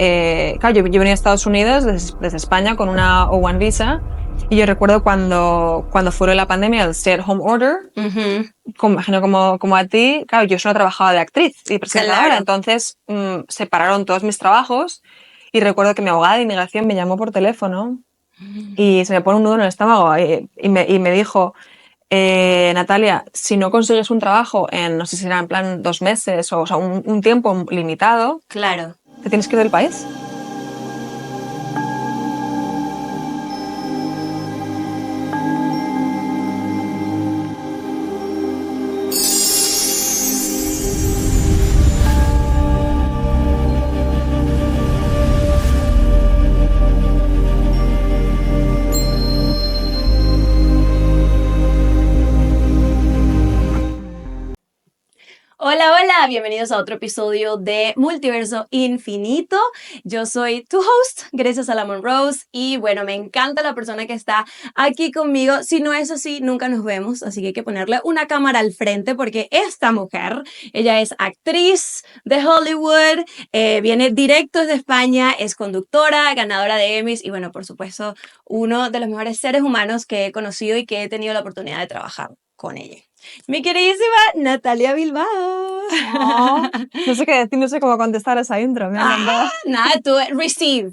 claro, yo venía a Estados Unidos desde España con una O1 visa y yo recuerdo cuando fue la pandemia, el stay at home order, imagino como a ti, claro, yo solo trabajaba de actriz y presentadora, Claro. entonces separaron todos mis trabajos y recuerdo que mi abogada de inmigración me llamó por teléfono y se me pone un nudo en el estómago y me dijo, Natalia, si no consigues un trabajo en, no sé si será en plan 2 meses o sea, un tiempo limitado, Claro. te tienes que ir del país. Hola, hola, bienvenidos a otro episodio de Multiverso Infinito. Yo soy tu host, Grecia Salamón Rose, y bueno, me encanta la persona que está aquí conmigo. Si no es así, nunca nos vemos, así que hay que ponerle una cámara al frente porque esta mujer, ella es actriz de Hollywood, viene directo desde España, es conductora, ganadora de Emmys y bueno, por supuesto, uno de los mejores seres humanos que he conocido y que he tenido la oportunidad de trabajar con ella. Mi queridísima Natalia Bilbao. Oh, no sé qué decir, no sé cómo contestar esa intro, me ha encantado. Nada, tú receive.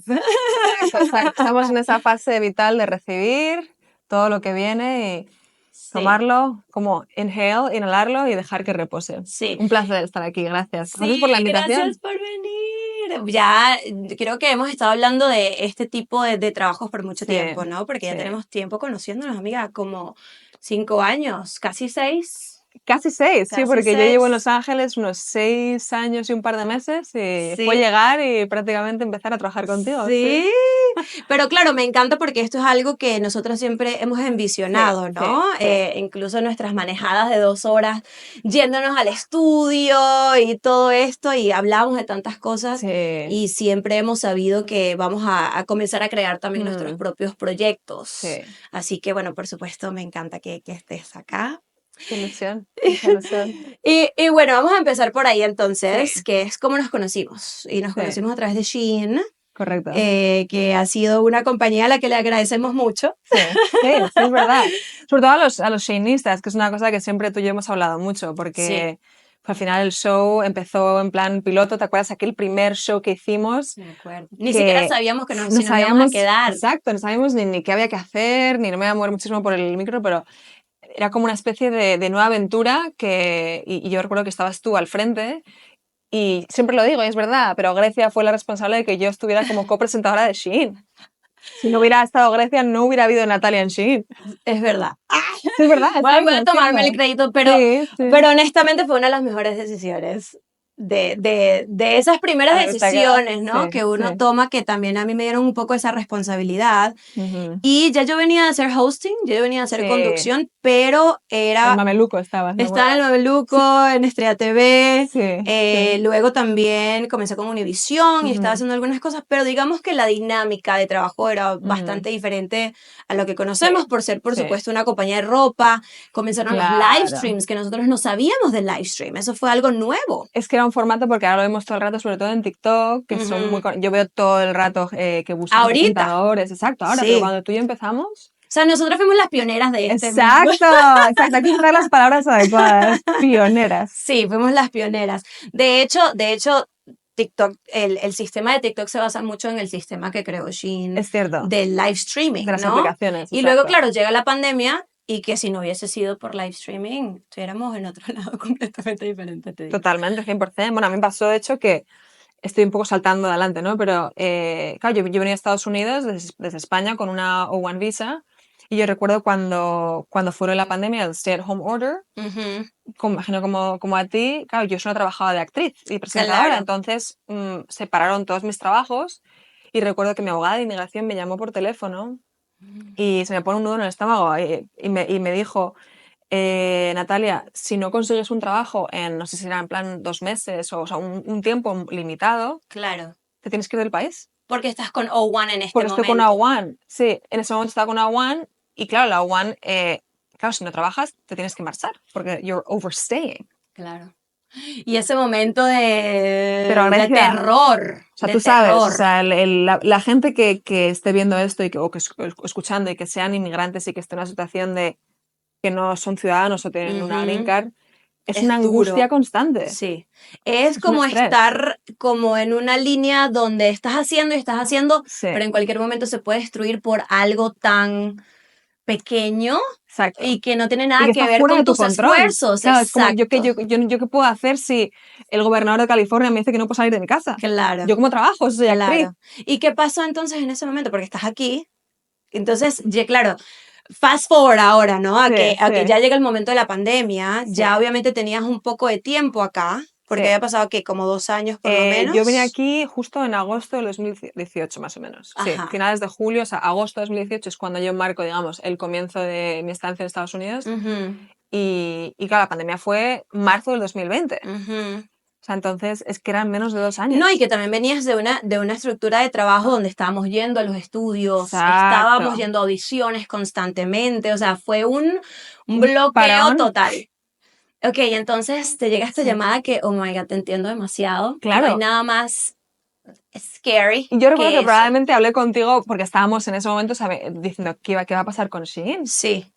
Exacto. Estamos en esa fase vital de recibir todo lo que viene y tomarlo, como inhalarlo y dejar que repose. Sí. Un placer estar aquí, gracias. Sí, Gracias por la invitación. gracias por venir. Ya creo que hemos estado hablando de este tipo de trabajos por mucho Sí, tiempo, ¿no? Porque ya sí. tenemos tiempo conociéndonos, amiga, como 5 años, casi 6. Casi 6, sí, Casi porque yo llevo en 6. Los Ángeles unos 6 años y un par de meses y fue Sí. llegar y prácticamente empezar a trabajar contigo. Sí, pero claro, me encanta porque esto es algo que nosotros siempre hemos envisionado, Sí, ¿no? sí. Incluso nuestras manejadas de 2 horas yéndonos al estudio y todo esto y hablamos de tantas cosas Sí. y siempre hemos sabido que vamos a comenzar a crear también nuestros propios proyectos. Sí. Así que bueno, por supuesto, me encanta que estés acá. Qué ilusión, qué ilusión. Y bueno, vamos a empezar por ahí entonces, Sí. que es cómo nos conocimos. Y nos Sí. conocimos a través de Shein. Correcto. Que ha sido una compañía a la que le agradecemos mucho. Sí, sí, es verdad. Sobre todo a los sheinistas, que es una cosa que siempre tú y yo hemos hablado mucho, porque al final el show empezó en plan piloto. ¿Te acuerdas aquel primer show que hicimos? Me acuerdo. Ni siquiera sabíamos que no si nos íbamos a quedar. Exacto, no sabíamos ni qué había que hacer, ni no me voy a mover muchísimo por el micro, pero era como una especie de nueva aventura y yo recuerdo que estabas tú al frente. Y siempre lo digo, y es verdad, pero Grecia fue la responsable de que yo estuviera como copresentadora de Shein. Si no hubiera estado Grecia, no hubiera habido Natalia en Shein. Es verdad. Sí, es verdad. Bueno, voy a exacto, tomarme el entiendo. crédito, pero, Sí, sí. pero honestamente fue una de las mejores decisiones. De esas primeras Está quedado. decisiones, ¿no? Sí, Que uno sí. toma, que también a mí me dieron un poco esa responsabilidad. Ujú. Y ya yo venía a hacer hosting, ya yo venía a hacer Sí. conducción, pero El era mameluco estabas, me estaba en el acuerdo. Mameluco, en Estrella TV, Sí, sí. luego también comencé con Univisión y estaba Ujú. haciendo algunas cosas, pero digamos que la dinámica de trabajo era bastante diferente a lo que conocemos Sí, por ser, por sí. supuesto, una compañía de ropa. Comenzaron los live Claro. streams, que nosotros no sabíamos del live stream, eso fue algo nuevo. Es que era un formato, porque ahora lo vemos todo el rato, sobre todo en TikTok, que son muy... Yo veo todo el rato que buscan Ahorita, presentadores, exacto, ahora, pero sí. cuando tú y yo empezamos... O sea, nosotros fuimos las pioneras de este. Exacto, exacto, hay que usar las palabras adecuadas, pioneras. Sí, fuimos las pioneras. De hecho, TikTok, el sistema de TikTok se basa mucho en el sistema que creó Shein Es cierto. del live streaming, De las ¿no? aplicaciones. Y luego, exacto. claro, llega la pandemia y que si no hubiese sido por live streaming, estuviéramos en otro lado completamente diferente, te digo. Totalmente, 100%. Bueno, a mí me pasó, de hecho, que estoy un poco saltando adelante, ¿no? Pero, claro, yo venía a Estados Unidos desde España con una O1 visa y yo recuerdo cuando fue la pandemia, el stay at home order, imagino como a ti, claro, yo solo trabajaba de actriz y presentadora, Claro. entonces separaron todos mis trabajos y recuerdo que mi abogada de inmigración me llamó por teléfono y se me pone un nudo en el estómago y me dijo, Natalia, si no consigues un trabajo en, no sé si será en plan 2 meses o sea, un tiempo limitado, Claro. te tienes que ir del país. Porque estás con O1 en este Porque estoy con momento. una O1. Sí, en ese momento estaba con una O1 y claro, la O1, claro, si no trabajas, te tienes que marchar porque you're overstaying. Claro. Y ese momento Pero de Grecia, terror. o sea, De tú sabes, o sea, terror. o sea, De tú sabes, o terror. sea, la gente que esté viendo esto o que escuchando y que sean inmigrantes y que estén en una situación de que no son ciudadanos o tienen una green Ujú. card, es una Es duro. angustia constante. Sí. Es Es un como estrés. estar como en una línea donde estás haciendo, Sí, pero en cualquier momento se puede destruir por algo tan pequeño exacto. y que no tiene Y nada que que está ver fuera de con tu tus control. esfuerzos. Claro, es como yo, Exacto. yo qué puedo hacer si el gobernador de California me dice que no puedo salir de mi casa. Claro, Yo como trabajo, soy actriz. claro. ¿Y qué pasó entonces en ese momento? Porque estás aquí. Entonces, ya claro, fast forward ahora, ¿no? Sí, A que sí, ya llega el momento de la pandemia, sí, ya obviamente tenías un poco de tiempo acá, porque sí. había pasado que como 2 años por lo Yo vine menos. aquí justo en agosto del 2018, más o menos. Sí, Ajá. finales de julio, o sea, agosto de 2018 es cuando yo marco, digamos, el comienzo de mi estancia en Estados Unidos. Ujú, Y claro, la pandemia fue marzo del 2020. ujú. O sea, entonces es que eran menos de 2 No, y años. que también venías de una estructura de trabajo donde estábamos yendo a los estudios, Exacto. estábamos yendo a audiciones constantemente, o sea, fue un Un bloqueo parón. total. Ok, entonces te llega esta Sí, llamada que, oh my God, te entiendo demasiado. No hay claro. nada más scary Y yo recuerdo que que eso. probablemente hablé contigo porque estábamos en ese momento diciendo qué va a pasar con Shein. Sí,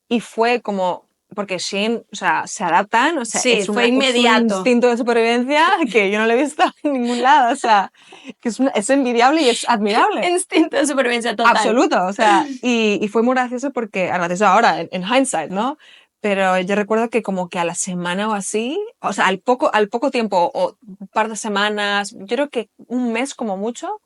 Y fue como, porque Shein, o sea, se adaptan, o sea, sí, fue es un inmediato. instinto de supervivencia que yo no lo he visto en ningún lado. O sea, que es envidiable y es admirable. Instinto de supervivencia total. Absoluto, o sea, y fue muy gracioso porque, gracioso ahora, en hindsight, ¿no? Pero yo recuerdo que como que a la semana o así, o sea, al poco tiempo, o un par de semanas, yo creo que un mes como mucho,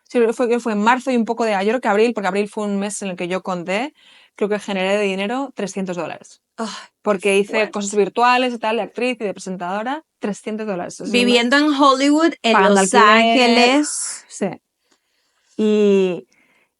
sí, fue en marzo y un poco de, yo creo que abril, porque abril fue un mes en el que yo conté, creo que generé de dinero $300. Ay, qué Porque hice cosas fuerte. virtuales y tal, de actriz y de presentadora, $300. Es un mes Viviendo en Hollywood, en pagando Los alquiler, Ángeles. sí. Y,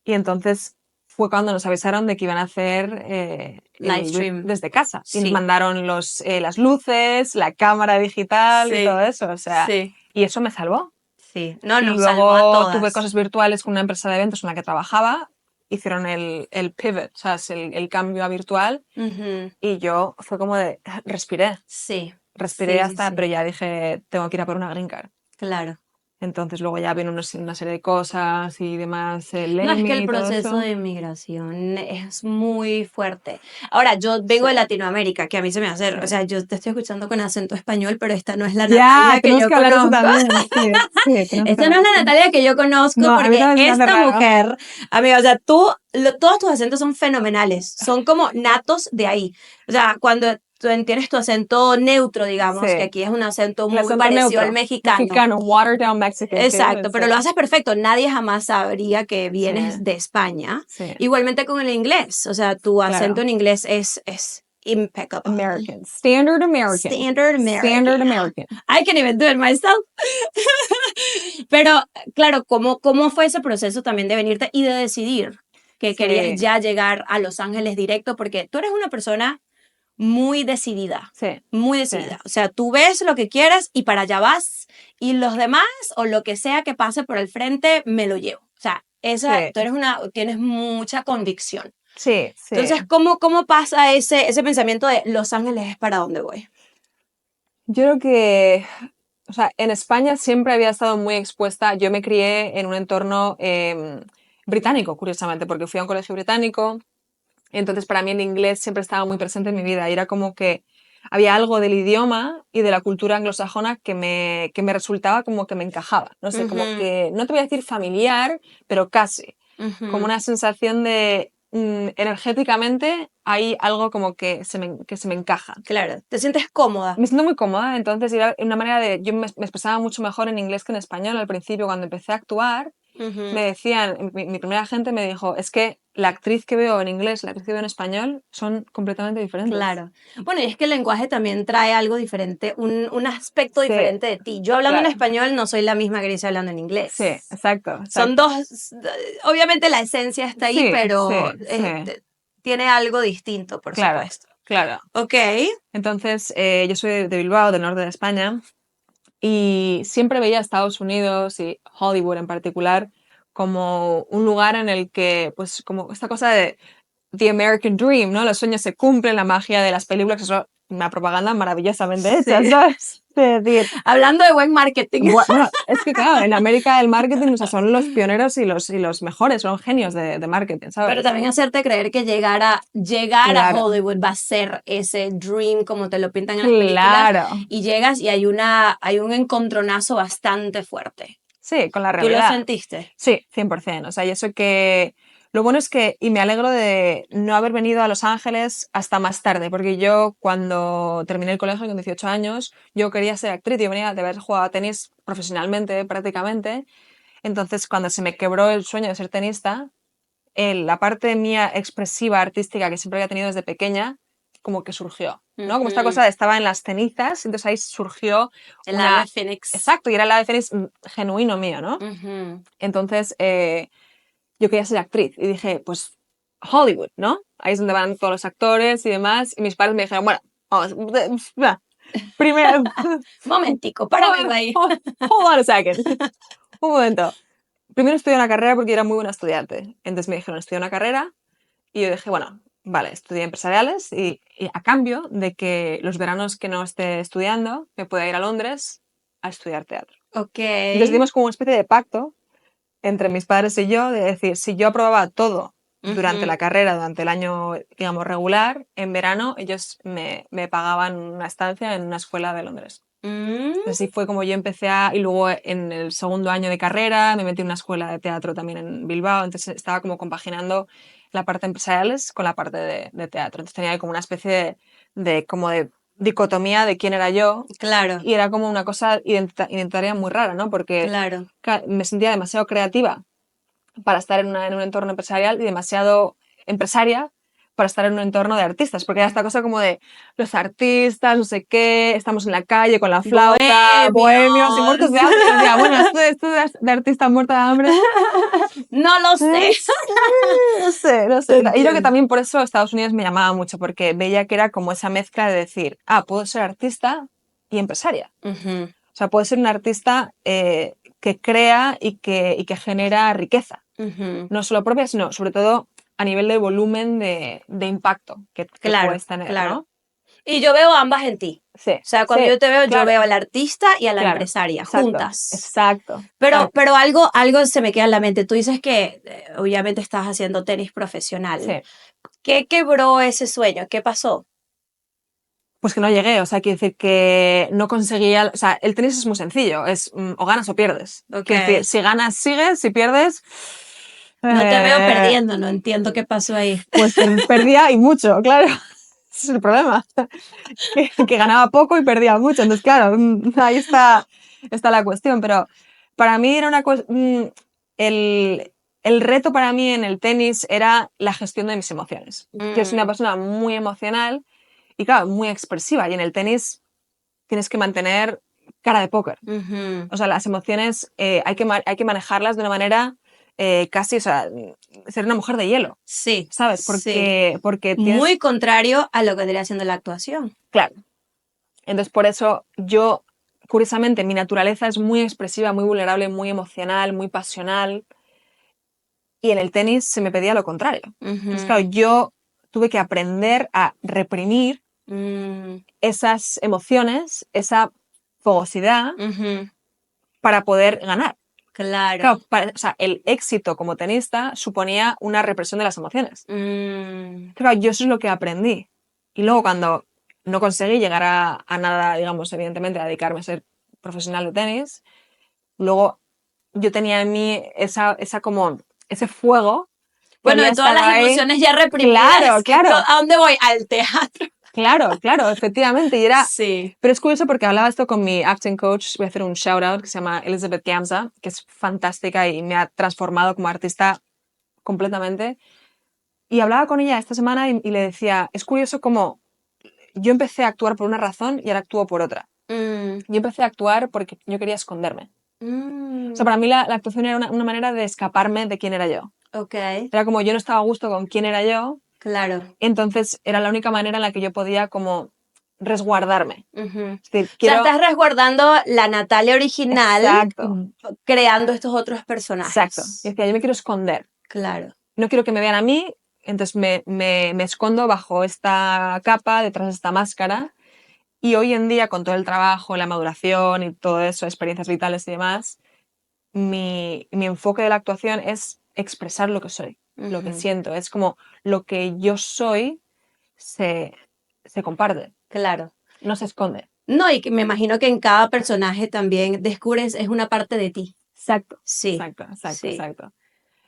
y entonces fue cuando nos avisaron de que iban a hacer Live el stream. desde casa. Y nos Sí, mandaron las luces, la cámara digital y todo sí, eso. O sea, sí, y eso me salvó. sí. No, Y nos salvó a luego tuve todas. cosas virtuales con una empresa de eventos en la que trabajaba. Hicieron el pivot, o sea, el cambio a virtual. Ujú. Y yo fue como de, respiré. Sí, Respiré sí, sí, hasta, pero sí. ya dije, tengo que ir a por una green card. Claro. Entonces luego ya vino una serie de cosas y demás, el No, es que el Lemmy y todo proceso eso. de inmigración es muy fuerte. Ahora, yo Sí. vengo de Latinoamérica, que a mí se me hace, Sí. o sea, yo te estoy escuchando con acento español, pero esta no es la Ya, Natalia que tenemos yo que hablar de eso conozco. también. Sí, sí, tenemos que Esta hablar no de es la eso. Natalia que yo conozco No, a mí porque también se me hace esta raro. mujer, amiga, o sea, todos tus acentos son fenomenales, son como natos de ahí. O sea, cuando tú tienes tu acento neutro, digamos, que Sí, aquí es un acento el muy acento parecido al neutro, mexicano. mexicano, watered down Mexican, que Exacto, dices, pero lo haces perfecto. Nadie jamás sabría que sí, vienes de España. sí, Igualmente con el inglés. O sea, tu acento claro. en inglés es impeccable. American, standard American, Standard standard American. American. I can even do it myself. Pero, claro, ¿cómo fue ese proceso también de venirte y de decidir que querías Sí, ya llegar a Los Ángeles directo? Porque tú eres una persona muy decidida, sí, muy sí, decidida. O sea, tú ves lo que quieres y para allá vas y los demás o lo que sea que pase por el frente me lo llevo. O sea, sí, tú eres tienes mucha convicción. sí, sí. Entonces, ¿cómo pasa ese pensamiento de Los Ángeles es para dónde voy? Yo creo que, o sea, en España siempre había estado muy expuesta. Yo me crié en un entorno británico, curiosamente, porque fui a un colegio británico. Entonces, para mí el inglés siempre estaba muy presente en mi vida y era como que había algo del idioma y de la cultura anglosajona que me resultaba como que me encajaba. No sé, como Ujú, que, no te voy a decir familiar, pero casi. Como ujú. una sensación de, energéticamente, hay algo como que se me encaja. Claro, te sientes cómoda. Me siento muy cómoda, entonces era una manera de, yo me expresaba mucho mejor en inglés que en español al principio cuando empecé a actuar. Me Ujú, decían, mi primera gente me dijo, es que la actriz que veo en inglés, la actriz que veo en español, son completamente diferentes. claro. Bueno, y es que el lenguaje también trae algo diferente, un aspecto Sí, diferente de ti. Yo hablando en claro. español no soy la misma Grecia hablando en Sí, inglés. exacto, Son exacto. dos, obviamente la esencia está ahí, Sí, pero sí, sí, tiene algo distinto, por claro, supuesto. claro. Ok. Entonces, yo soy de Bilbao, del norte de España, y siempre veía a Estados Unidos y Hollywood en particular como un lugar en el que, pues, como esta cosa de The American Dream, ¿no? Los sueños se cumplen, la magia de las películas, eso una propaganda maravillosamente hecha, Sí. ¿sabes? De decir, Hablando de buen marketing. bueno, es que claro, en América el marketing, o sea, son los pioneros y los mejores, son genios de marketing, Pero ¿sabes? también hacerte creer que llegar a Claro, Hollywood va a ser ese dream como te lo pintan en las películas claro. y llegas y hay un encontronazo bastante fuerte. Sí, con la ¿Tú lo realidad. sentiste? Sí, 100%. O sea, y eso que... Lo bueno es que, y me alegro de no haber venido a Los Ángeles hasta más tarde, porque yo cuando terminé el colegio con 18 años, yo quería ser actriz, yo venía de haber jugado a tenis profesionalmente prácticamente, entonces cuando se me quebró el sueño de ser tenista, la parte mía expresiva, artística, que siempre había tenido desde pequeña, como que surgió, ¿no? Como esta Ujú. cosa de estaba en las cenizas, entonces ahí surgió El ave una... Fénix. Exacto, y era el ave fénix genuino mío, ¿no? Ujú. Entonces, yo quería ser actriz y dije, pues Hollywood, ¿no? Ahí es donde van todos los actores y demás. Y mis padres me dijeron, bueno, vamos, primero, Momentico, páramelo ahí. hold on a second, un momento. Primero estudié una carrera porque yo era muy buena estudiante. Entonces me dijeron, estudia una carrera y yo dije, bueno, vale, estudié empresariales y a cambio de que los veranos que no esté estudiando me pueda ir a Londres a estudiar teatro. Ok. Entonces dimos como una especie de pacto entre mis padres y yo de decir, si yo aprobaba todo durante Ujú. la carrera, durante el año, digamos, regular, en verano ellos me pagaban una estancia en una escuela de Londres. Mm. Así fue como yo empecé y luego en el segundo año de carrera me metí en una escuela de teatro también en Bilbao, entonces estaba como compaginando la parte empresariales con la parte de teatro. Entonces tenía como una especie como de dicotomía de quién era yo Claro, y era como una cosa identitaria muy rara, ¿no? Porque claro. me sentía demasiado creativa para estar en un entorno empresarial y demasiado empresaria para estar en un entorno de artistas, porque era esta cosa como de los artistas, no sé qué, estamos en la calle con la flauta, bohemios y muertos Bohemios. de hambre. Y yo decía, bueno, esto de artista muerta de hambre, No lo sé. no sé, no Te sé. Y creo que entiendo. también por eso Estados Unidos me llamaba mucho, porque veía que era como esa mezcla de decir, puedo ser artista y empresaria. Ujú. O sea, puedo ser un artista que crea y que genera riqueza. Ujú. No solo propia, sino sobre todo a nivel de volumen de impacto que Claro, puedes tener, claro. ¿no? Y yo veo ambas en ti. Sí, O sea, cuando sí, yo te veo, yo claro, veo a la artista y a la claro, empresaria exacto, juntas. exacto, Pero, exacto. pero algo se me queda en la mente. Tú dices que obviamente estás haciendo tenis profesional. Sí. ¿Qué quebró ese sueño? ¿Qué pasó? Pues que no llegué, o sea, quiero decir que no conseguía, o sea, el tenis es muy sencillo, es o ganas o pierdes. Ok. Quiero decir, si ganas, sigues, si pierdes, No te veo eh, perdiendo, no entiendo qué pasó ahí. pues perdía y mucho, claro. Ese es el problema. Que ganaba poco y perdía mucho. Entonces, claro, ahí está la cuestión. Pero para mí era una cosa. El reto para mí en el tenis era la gestión de mis emociones. Yo soy una Mm. persona muy emocional y, claro, muy expresiva. Y en el tenis tienes que mantener cara de póker. Ujú. O sea, las emociones hay que manejarlas de una manera casi, o sea, ser una mujer de hielo, Sí, ¿sabes? sí. Porque Muy tienes. contrario a lo que vendría haciendo la actuación. Claro. Entonces, por eso yo, curiosamente, mi naturaleza es muy expresiva, muy vulnerable, muy emocional, muy pasional. Y en el tenis se me pedía lo contrario. Entonces, Ujú. claro, yo tuve que aprender a reprimir Mm. esas emociones, esa fogosidad, Ujú. para poder ganar. Claro. Claro, o sea, el éxito como tenista suponía una represión de las emociones. Mm. Claro, yo eso es lo que aprendí. Y luego cuando no conseguí llegar a nada, digamos, evidentemente, a dedicarme a ser profesional de tenis, luego yo tenía en mí ese fuego que Bueno, de había todas estado las ahí. emociones ya reprimidas, Claro, claro, ¿a dónde voy? Al teatro. claro, claro, efectivamente. Sí. Pero es curioso porque hablaba esto con mi acting coach, voy a hacer un shout out, que se llama Elizabeth Gamza, que es fantástica y me ha transformado como artista completamente. Y hablaba con ella esta semana y le decía, es curioso cómo yo empecé a actuar por una razón y ahora actúo por otra. Mm. Yo empecé a actuar porque yo quería esconderme. O sea, Mm. para mí la actuación era una manera de escaparme de quién era yo. Ok, Era como yo no estaba a gusto con quién era yo, claro. entonces era la única manera en la que yo podía como resguardarme. Ujú. Es decir, O sea, quiero... estás resguardando la Natalia original, Exacto, creando estos otros exacto. Y personajes. decía, yo me quiero esconder. Claro. No quiero que me vean a mí, entonces me escondo bajo esta capa, detrás de esta máscara. Y hoy en día, con todo el trabajo, la maduración y todo eso, experiencias vitales y demás, mi enfoque de la actuación es expresar lo que soy, lo que siento. Es como lo que yo soy se comparte, Claro. no se esconde. No, y que me imagino que en cada personaje también descubres, es una parte de ti. Exacto, Sí, sí.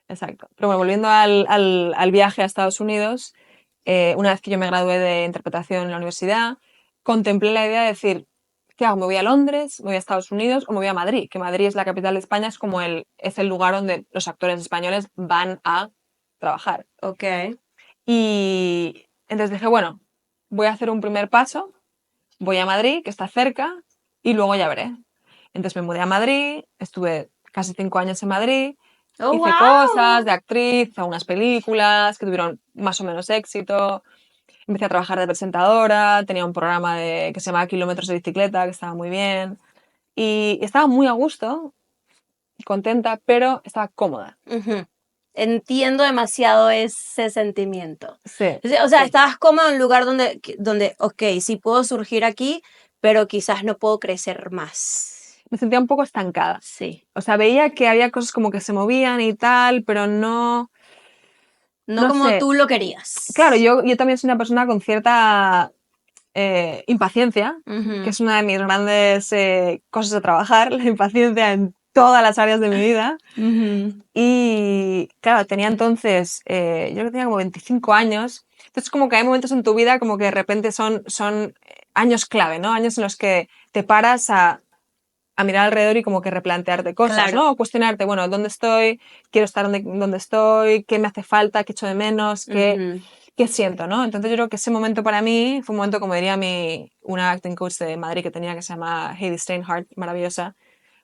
exacto. Pero bueno, volviendo al viaje a Estados Unidos, una vez que yo me gradué de interpretación en la universidad, contemplé la idea de decir, ¿qué hago? ¿Me voy a Londres, me voy a Estados Unidos o me voy a Madrid? Que Madrid es la capital de España, es el lugar donde los actores españoles van a trabajar. Ok. Y entonces dije, bueno, voy a hacer un primer paso, voy a Madrid, que está cerca, y luego ya veré. Entonces me mudé a Madrid, estuve casi 5 años en Madrid, ¡Oh, hice wow! cosas de actriz, hice unas películas que tuvieron más o menos éxito. Empecé a trabajar de presentadora, tenía un programa que se llamaba Kilómetros de Bicicleta, que estaba muy bien. Y estaba muy a gusto, contenta, pero estaba cómoda. Ujú. Entiendo demasiado ese sentimiento. Sí, O sea, sí. estabas cómodo en un lugar donde, ok, sí puedo surgir aquí, pero quizás no puedo crecer más. Me sentía un poco estancada. Sí. O sea, veía que había cosas como que se movían y tal, pero no, No no como sé. tú lo Claro, querías. yo también soy una persona con cierta impaciencia, que Ujú, es una de mis grandes cosas de trabajar, la impaciencia en todas las áreas de mi vida. ujú, Y claro, tenía entonces, yo creo que tenía como 25 años. Entonces como que hay momentos en tu vida como que de repente son años clave, ¿no? Años en los que te paras a mirar alrededor y como que replantearte cosas, claro. ¿no? O cuestionarte, bueno, ¿dónde estoy? ¿Quiero estar donde estoy? ¿Qué me hace falta? ¿Qué echo de menos? Ujú, ¿Qué siento, no? Entonces yo creo que ese momento para mí fue un momento, como diría una acting coach de Madrid que tenía, que se llama Heidi Steinhardt, maravillosa,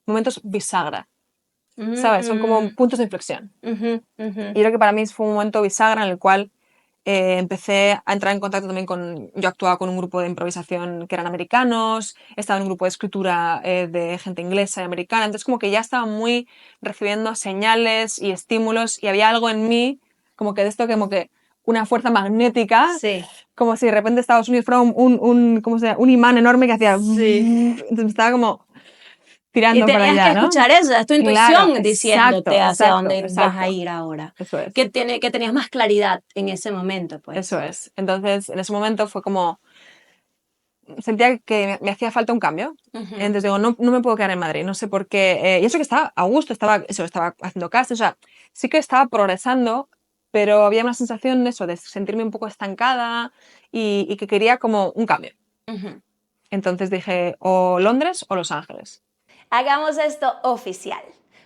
momentos bisagra, ¿sabes? Son como mm, puntos de inflexión. ujú, ujú, Y creo que para mí fue un momento bisagra en el cual empecé a entrar en contacto también yo actuaba con un grupo de improvisación que eran americanos, estaba en un grupo de escritura de gente inglesa y americana, entonces como que ya estaba muy recibiendo señales y estímulos y había algo en mí como que de esto como que una fuerza magnética, Sí, como si de repente Estados Unidos fuera ¿cómo se llama? Un imán enorme que hacía sí. entonces me estaba como Y tirando para tenías que allá, ¿no? escuchar eso, es tu Claro, intuición diciéndote hacia dónde vas a exacto. ir ahora. Eso es. Que tenías más claridad en ese momento, Eso pues. es. Entonces, en ese momento fue como, sentía que me hacía falta un cambio. Ujú, Entonces digo, no me puedo quedar en Madrid, no sé por qué. Y eso que estaba a gusto, estaba haciendo cast, o sea, sí que estaba progresando, pero había una sensación de eso, de sentirme un poco estancada y que quería como un cambio. ujú. Entonces dije, o Londres o Los Ángeles. Hagamos esto oficial.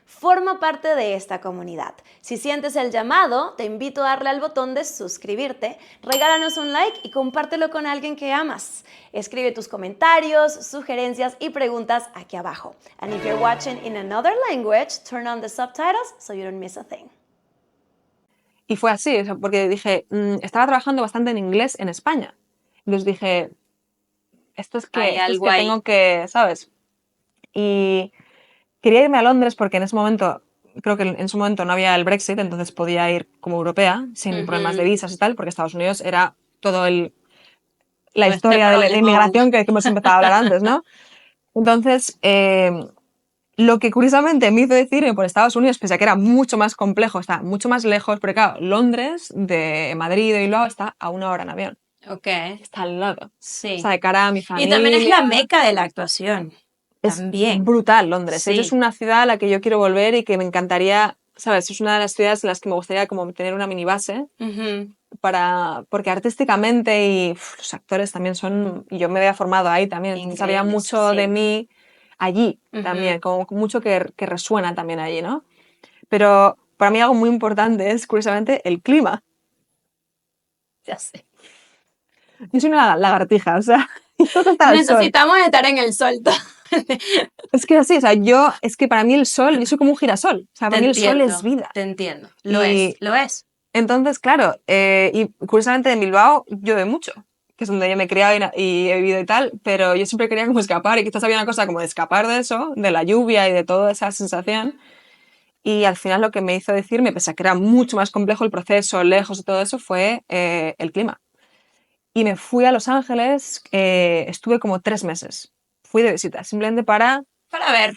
Forma parte de esta comunidad. Si sientes el llamado, te invito a darle al botón de suscribirte, regálanos un like y compártelo con alguien que amas. Escribe tus comentarios, sugerencias y preguntas aquí abajo. And if you're watching in another language, turn on the subtitles so you don't miss a thing. Y fue así, o sea, porque dije, estaba trabajando bastante en inglés en España. Entonces dije, Hay esto es algo que ahí. tengo que, ¿sabes? Y quería irme a Londres porque en ese momento, creo que en ese momento no había el Brexit, entonces podía ir como europea sin problemas de Ujú. visas y tal, porque Estados Unidos era todo la Todo este historia de la problemón. inmigración que hemos empezado a hablar antes, ¿no? Entonces, lo que curiosamente me hizo decirme por Estados Unidos, pese a que era mucho más complejo, está mucho más lejos, porque claro, Londres de Madrid, de Bilbao, está a 1 hora en avión, Ok, está al lado. O sí. sea, de cara a mi Y también es familia, la meca de la actuación. es También. brutal Londres. Es Sí. una ciudad a la que yo quiero volver y que me encantaría, ¿sabes? Es una de las ciudades en las que me gustaría como tener una mini base Ujú. porque artísticamente los actores también son, y yo me había formado ahí también, entonces había Increíbles, mucho de sí. mí allí Ujú. también, como mucho que resuena también allí, ¿no? Pero para mí algo muy importante es, curiosamente, el clima. Ya sé. Yo soy una lagartija, o sea, yo tengo que estar al sol. Necesitamos estar en el sol. Es que así, o sea, es que para mí el sol, yo soy como un girasol, o sea, para mí el sol es vida. Te entiendo. Lo es, Y lo es. entonces, claro, y curiosamente en Bilbao llueve mucho, que es donde yo me he criado y he vivido y tal, pero yo siempre quería como escapar y quizás había una cosa como de escapar de eso, de la lluvia y de toda esa sensación. Y al final lo que me hizo decirme, pese a que era mucho más complejo el proceso, lejos y todo eso, fue el clima. y me fui a Los Ángeles, estuve como 3 meses. Fui de visita, simplemente para, ver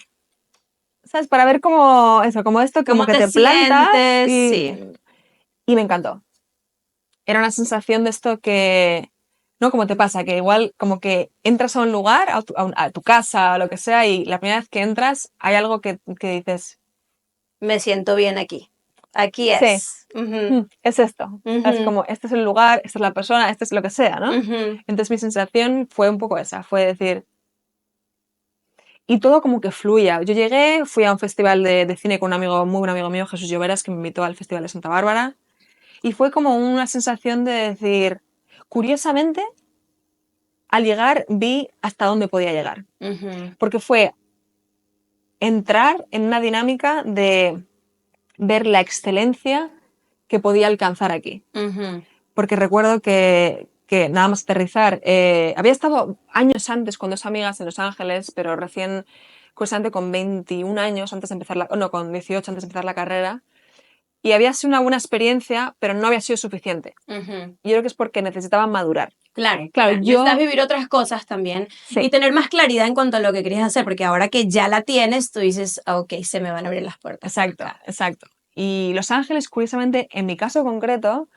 ¿sabes? Para ver cómo esto, como cómo que te te plantas sientes, sí. y me encantó. Era una sensación de esto que, ¿no? Como te pasa, que igual como que entras a un lugar, a tu casa, o lo que sea, y la primera vez que entras hay algo que dices, Me siento bien aquí. Aquí sí, es. Ujú, es esto. Es ujú, como, este es el lugar, esta es la persona, este es lo que sea, ¿no? ujú. Entonces mi sensación fue un poco esa, fue decir, y todo como que fluya. Yo llegué, fui a un festival de cine con un amigo, muy buen amigo mío, Jesús Lloveras, que me invitó al Festival de Santa Bárbara, y fue como una sensación de decir, curiosamente, al llegar vi hasta dónde podía llegar. Ujú, Porque fue entrar en una dinámica de ver la excelencia que podía alcanzar aquí. ujú, Porque recuerdo que nada más aterrizar, había estado años antes con 2 amigas en Los Ángeles, pero recién, curiosamente con 21 años, antes de empezar no, con 18 antes de empezar la carrera, y había sido una buena experiencia, pero no había sido suficiente. ujú. Y yo creo que es porque necesitaba madurar. Claro, Claro, claro. Necesitas yo, vivir otras cosas también y sí, tener más claridad en cuanto a lo que querías hacer, porque ahora que ya la tienes, tú dices, "Ah, ok, se me van a abrir las puertas por exacto, acá". exacto. Y Los Ángeles, curiosamente, en mi caso concreto,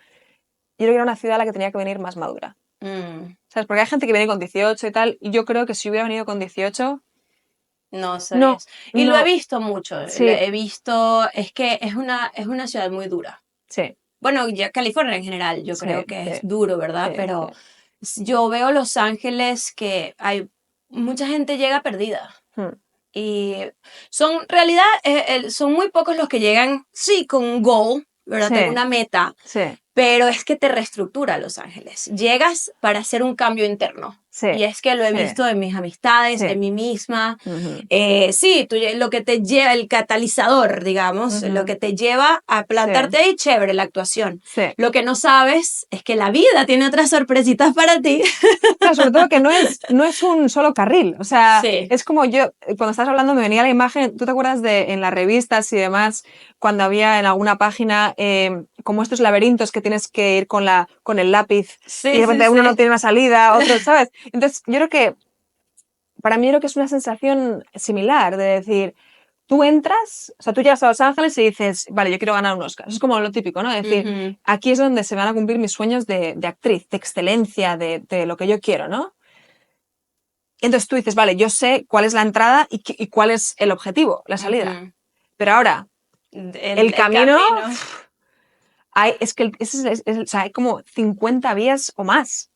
yo creo que era una ciudad a la que tenía que venir más madura. Mm, ¿Sabes? Porque hay gente que viene con 18 y tal, y yo creo que si hubiera venido con 18, no no, sabías. Y lo he no, visto mucho, lo sí, he visto, es que es una ciudad muy dura. sí, Bueno, ya California en general, yo sí, creo que sí, es duro, ¿verdad? sí, sí. Pero yo veo Los Ángeles que hay mucha gente llega perdida. Hmm, Y son, en realidad, son muy pocos los que llegan, sí, con un goal, ¿verdad? Tengo sí, una meta, sí, pero es que te reestructura Los Ángeles. Llegas para hacer un cambio interno. sí, Y es que lo he sí, visto en mis amistades, en sí. mí misma. Ujú, Sí, lo que te lleva, el catalizador, digamos, lo ujú, que te lleva a sí, plantarte ahí, chévere, la actuación. sí. Lo que no sabes es que la vida tiene otras sorpresitas para ti. Claro, sobre todo que no es un solo carril. O sea, Sí, es como yo, cuando estás hablando me venía la imagen, ¿tú te acuerdas de en las revistas y demás, cuando había en alguna página como estos laberintos que tienes que ir con el lápiz y de sí, sí, repente uno no sí. tiene una salida, otro, ¿sabes? Entonces, yo creo que, para mí creo que es una sensación similar de decir, tú entras, o sea, tú llegas a Los Ángeles y dices, vale, yo quiero ganar un Oscar. Eso es como lo típico, ¿no? Es decir, Ujú. aquí es donde se van a cumplir mis sueños de actriz, de excelencia, de lo que yo quiero, ¿no? Entonces tú dices, vale, yo sé cuál es la entrada y cuál es el objetivo, la salida. Ujú. Pero ahora, el El camino, camino. es que o sea, hay como 50 vías o más.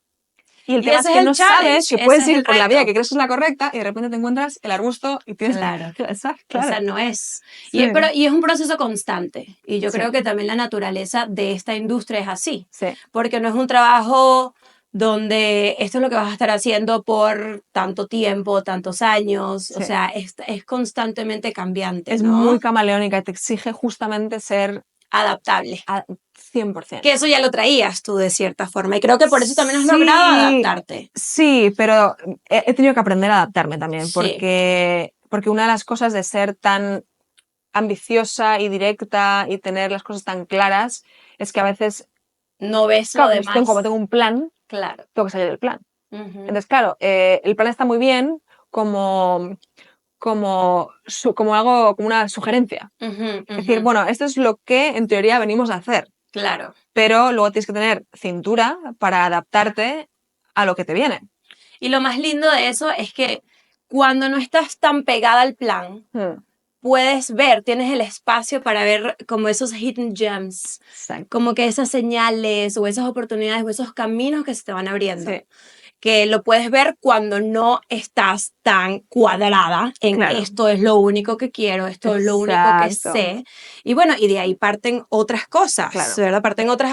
Y el Y tema es ese es que el no sabes challenge, que ese puedes es ir el por la vía reto. que crees que es la correcta y de repente te encuentras el arbusto y tienes Claro, que... esa Claro. no es. Sí, Y es un proceso constante. Y yo sí, creo que también la naturaleza de esta industria es así. sí, Porque no es un trabajo donde esto es lo que vas a estar haciendo por tanto tiempo, tantos años. O sí. sea, es constantemente cambiante, Es muy ¿no? camaleónica y te exige justamente ser Adaptable. a 100%. Que eso ya lo traías tú de cierta forma. Y creo que por eso también has logrado Sí, adaptarte. sí, pero he tenido que aprender a adaptarme también, Sí. porque una de las cosas de ser tan ambiciosa y directa y tener las cosas tan claras es que a veces, No ves lo claro, como demás. tengo un plan, Claro. tengo que salir del plan. Ujú, Entonces, claro, el plan está muy bien como algo, como una sugerencia. ujú, Es ujú. decir, bueno, esto es lo que en teoría venimos a hacer. Claro. Pero luego tienes que tener cintura para adaptarte a lo que te viene. Y lo más lindo de eso es que cuando no estás tan pegada al plan, Mm, puedes ver, tienes el espacio para ver como esos hidden gems, exacto. como que esas señales o esas oportunidades o esos caminos que se te van abriendo, Sí, que lo puedes ver cuando no estás tan cuadrada en claro. esto es lo único que quiero, esto es lo único que Exacto. sé. Y bueno, y de ahí parten otras cosas, Claro. ¿verdad? Parten otros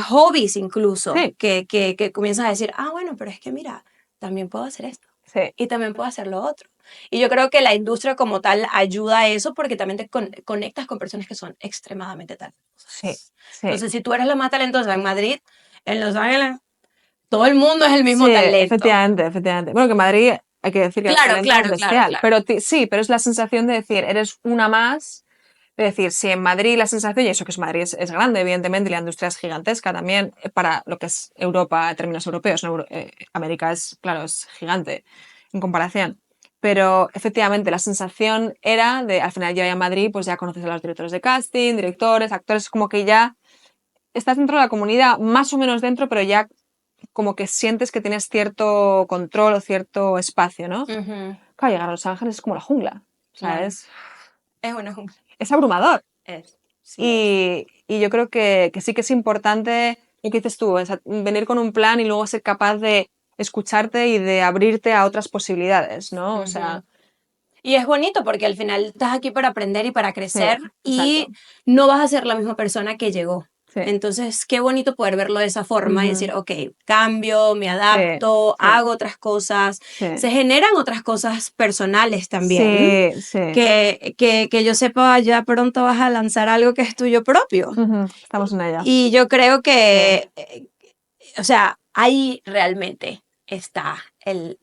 hobbies incluso, Sí, que comienzas a decir, ah, bueno, pero es que mira, también puedo hacer esto sí, y también puedo hacer lo otro. Y yo creo que la industria como tal ayuda a eso porque también te conectas con personas que son extremadamente sí, talentosas. sí. Entonces, si tú eres la más talentosa en Madrid, en Los Ángeles, todo el mundo es el Sí, mismo talento. efectivamente, efectivamente. Bueno, que en Madrid hay que decir que el Claro, talento es claro, claro, bestial, claro. pero sí, pero es la sensación de decir, eres una más Es decir, si en Madrid la sensación, y eso que es Madrid es grande, evidentemente, y la industria es gigantesca también, para lo que es Europa en términos europeos, ¿no? América es, claro, es gigante en comparación. Pero efectivamente la sensación era de, al final ya en Madrid, pues ya conoces a los directores de casting, directores, actores, como que ya estás dentro de la comunidad, más o menos dentro, pero ya como que sientes que tienes cierto control o cierto espacio, ¿no? Ujú, Claro, llegar a Los Ángeles es como la jungla. O sea, claro. Es una jungla. es abrumador. Sí es. Y yo creo que sí que es importante lo que dices tú, venir con un plan y luego ser capaz de escucharte y de abrirte a otras posibilidades, ¿no? O sea, Ujú. Y es bonito porque al final estás aquí para aprender y para sí, crecer y exacto. no vas a ser la misma persona que llegó. Sí. Entonces, qué bonito poder verlo de esa forma y decir, Ujú. ok, cambio, me Sí, adapto, sí, hago otras cosas. sí. Se generan otras cosas personales también. Sí, sí. Que yo sepa, ya pronto vas a lanzar algo que es tuyo propio. Ujú, estamos en ella. Y yo creo Sí, que, o sea, ahí realmente está el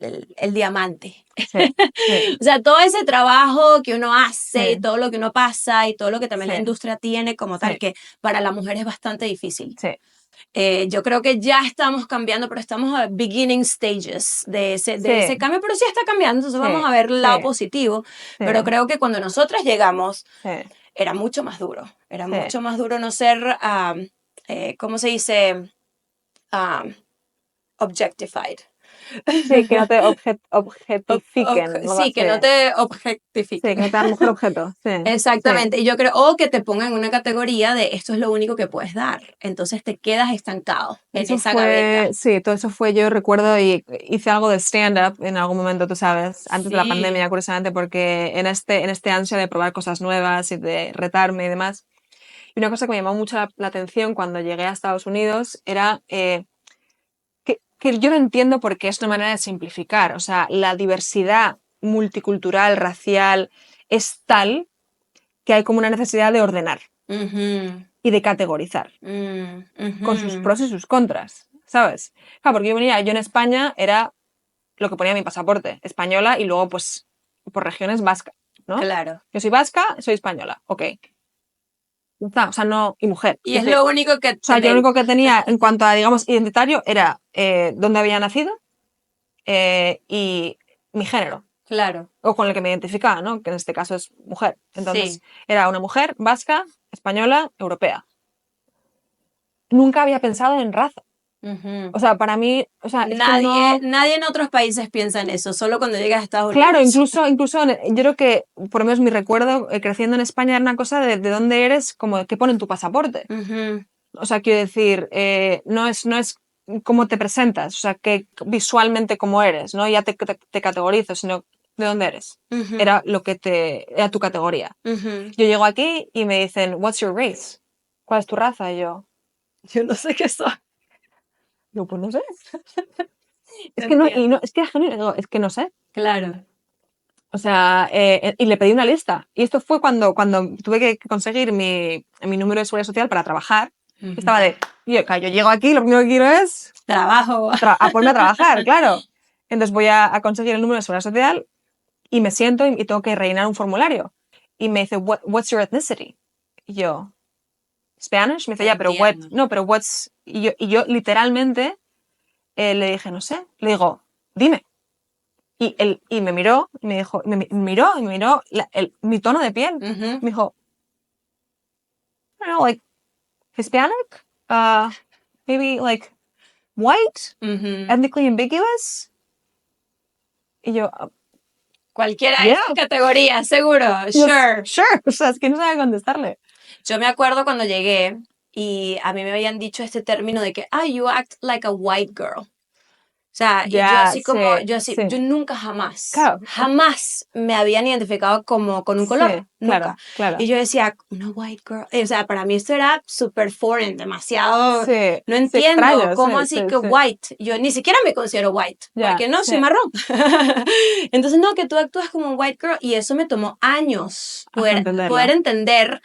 diamante. sí, sí, O sea, todo ese trabajo que uno hace y sí, todo lo que uno pasa y todo lo que también la sí, industria tiene como tal, sí, que para la mujer es bastante difícil. sí, Yo creo que ya estamos cambiando, pero estamos a beginning stages de sí, ese cambio, pero sí está cambiando, entonces sí, vamos a ver el lado sí, positivo, pero sí, creo que cuando nosotras llegamos sí, era sí. mucho más duro no ser, ¿cómo se dice? Um, objectified. Sí, que no te objetifiquen, algo Sí, así. que no te Sí, que objetifiquen. no te dan mujer objeto. Sí, sí, Exactamente, y yo creo, o que te pongan en una categoría de esto es lo único que puedes dar, entonces te quedas estancado en eso esa fue, gaveta. sí, todo eso fue, yo recuerdo y hice algo de stand-up en algún momento, tú sabes, antes de la Sí. pandemia, curiosamente, porque en este ansia de probar cosas nuevas y de retarme y demás. Y una cosa que me llamó mucho la atención cuando llegué a Estados Unidos era que yo no entiendo por qué es una manera de simplificar. O sea, la diversidad multicultural, racial, es tal que hay como una necesidad de ordenar Ujú, y de categorizar, con sus ujú. pros y sus contras, ¿sabes? Claro, porque yo en España era lo que ponía en mi pasaporte, española y luego pues por regiones vasca, ¿no? Claro. Yo soy vasca, soy española, ok. Ya está, o sea, no, y mujer. Y Yo es soy, o lo único que sea, te yo lo ven. único que tenía en cuanto a, digamos, identitario era dónde había nacido y mi género, Claro, o con el que me identificaba, ¿no? Que en este caso es mujer. Entonces, sí. era una mujer vasca, española, europea. Nunca había pensado en raza. Ujú. O sea, para mí, o sea, es que Nadie, no. nadie en otros países piensa en eso, solo cuando llegas a Estados Claro, Unidos. incluso yo creo que, por lo menos mi recuerdo, creciendo en España era una cosa de dónde eres, como que pone en tu pasaporte. Ujú, O sea, quiero decir, no es cómo te presentas, o sea, que visualmente cómo eres, ¿no? Ya te categorizo, sino de dónde eres. ujú, Era tu categoría. ujú. Yo llego aquí y me dicen, What's your race? ¿Cuál es tu raza? Y yo no sé qué soy. Yo, pues no sé. Es que no, y no, Entiendo. es que es que no sé. Claro. O sea, y le pedí una lista. Y esto fue cuando tuve que conseguir mi número de seguridad social para trabajar. Ujú. Estaba claro, yo llego aquí, lo primero que quiero es Trabajo. a ponerme a trabajar, claro. Entonces voy a conseguir el número de seguridad social y me siento y tengo que rellenar un formulario. Y me dice, What's your ethnicity? Y yo, Spanish. Me dice, ya, pero Entiendo. no, pero what's. Y yo literalmente le dije, no sé. Le digo, dime. Y me miró y me dijo, me miró mi tono de piel. Ujú, Me dijo, I don't know, like Hispanic, maybe like white, ujú. ethnically ambiguous. Y yo, Cualquiera de yeah, esas categorías, seguro. yes, Sure. sure. O sea, es que no sabía contestarle. Yo me acuerdo cuando llegué y a mí me habían dicho este término de que, ah, you act like a white girl. O sea, y yo Ya, así como, sí, yo sí. nunca jamás, Claro, jamás me habían identificado como con un color, sí, nunca. claro, claro. Y yo decía, una white girl, o sea, para mí esto era super foreign, demasiado, Sí, no sí, entiendo, extraño, sí, ¿cómo así sí, que sí. white? Yo ni siquiera me considero white, Ya, porque no, soy sí. marrón. Entonces, no, que tú actúas como un white girl y eso me tomó años Hasta poder entenderlo. entender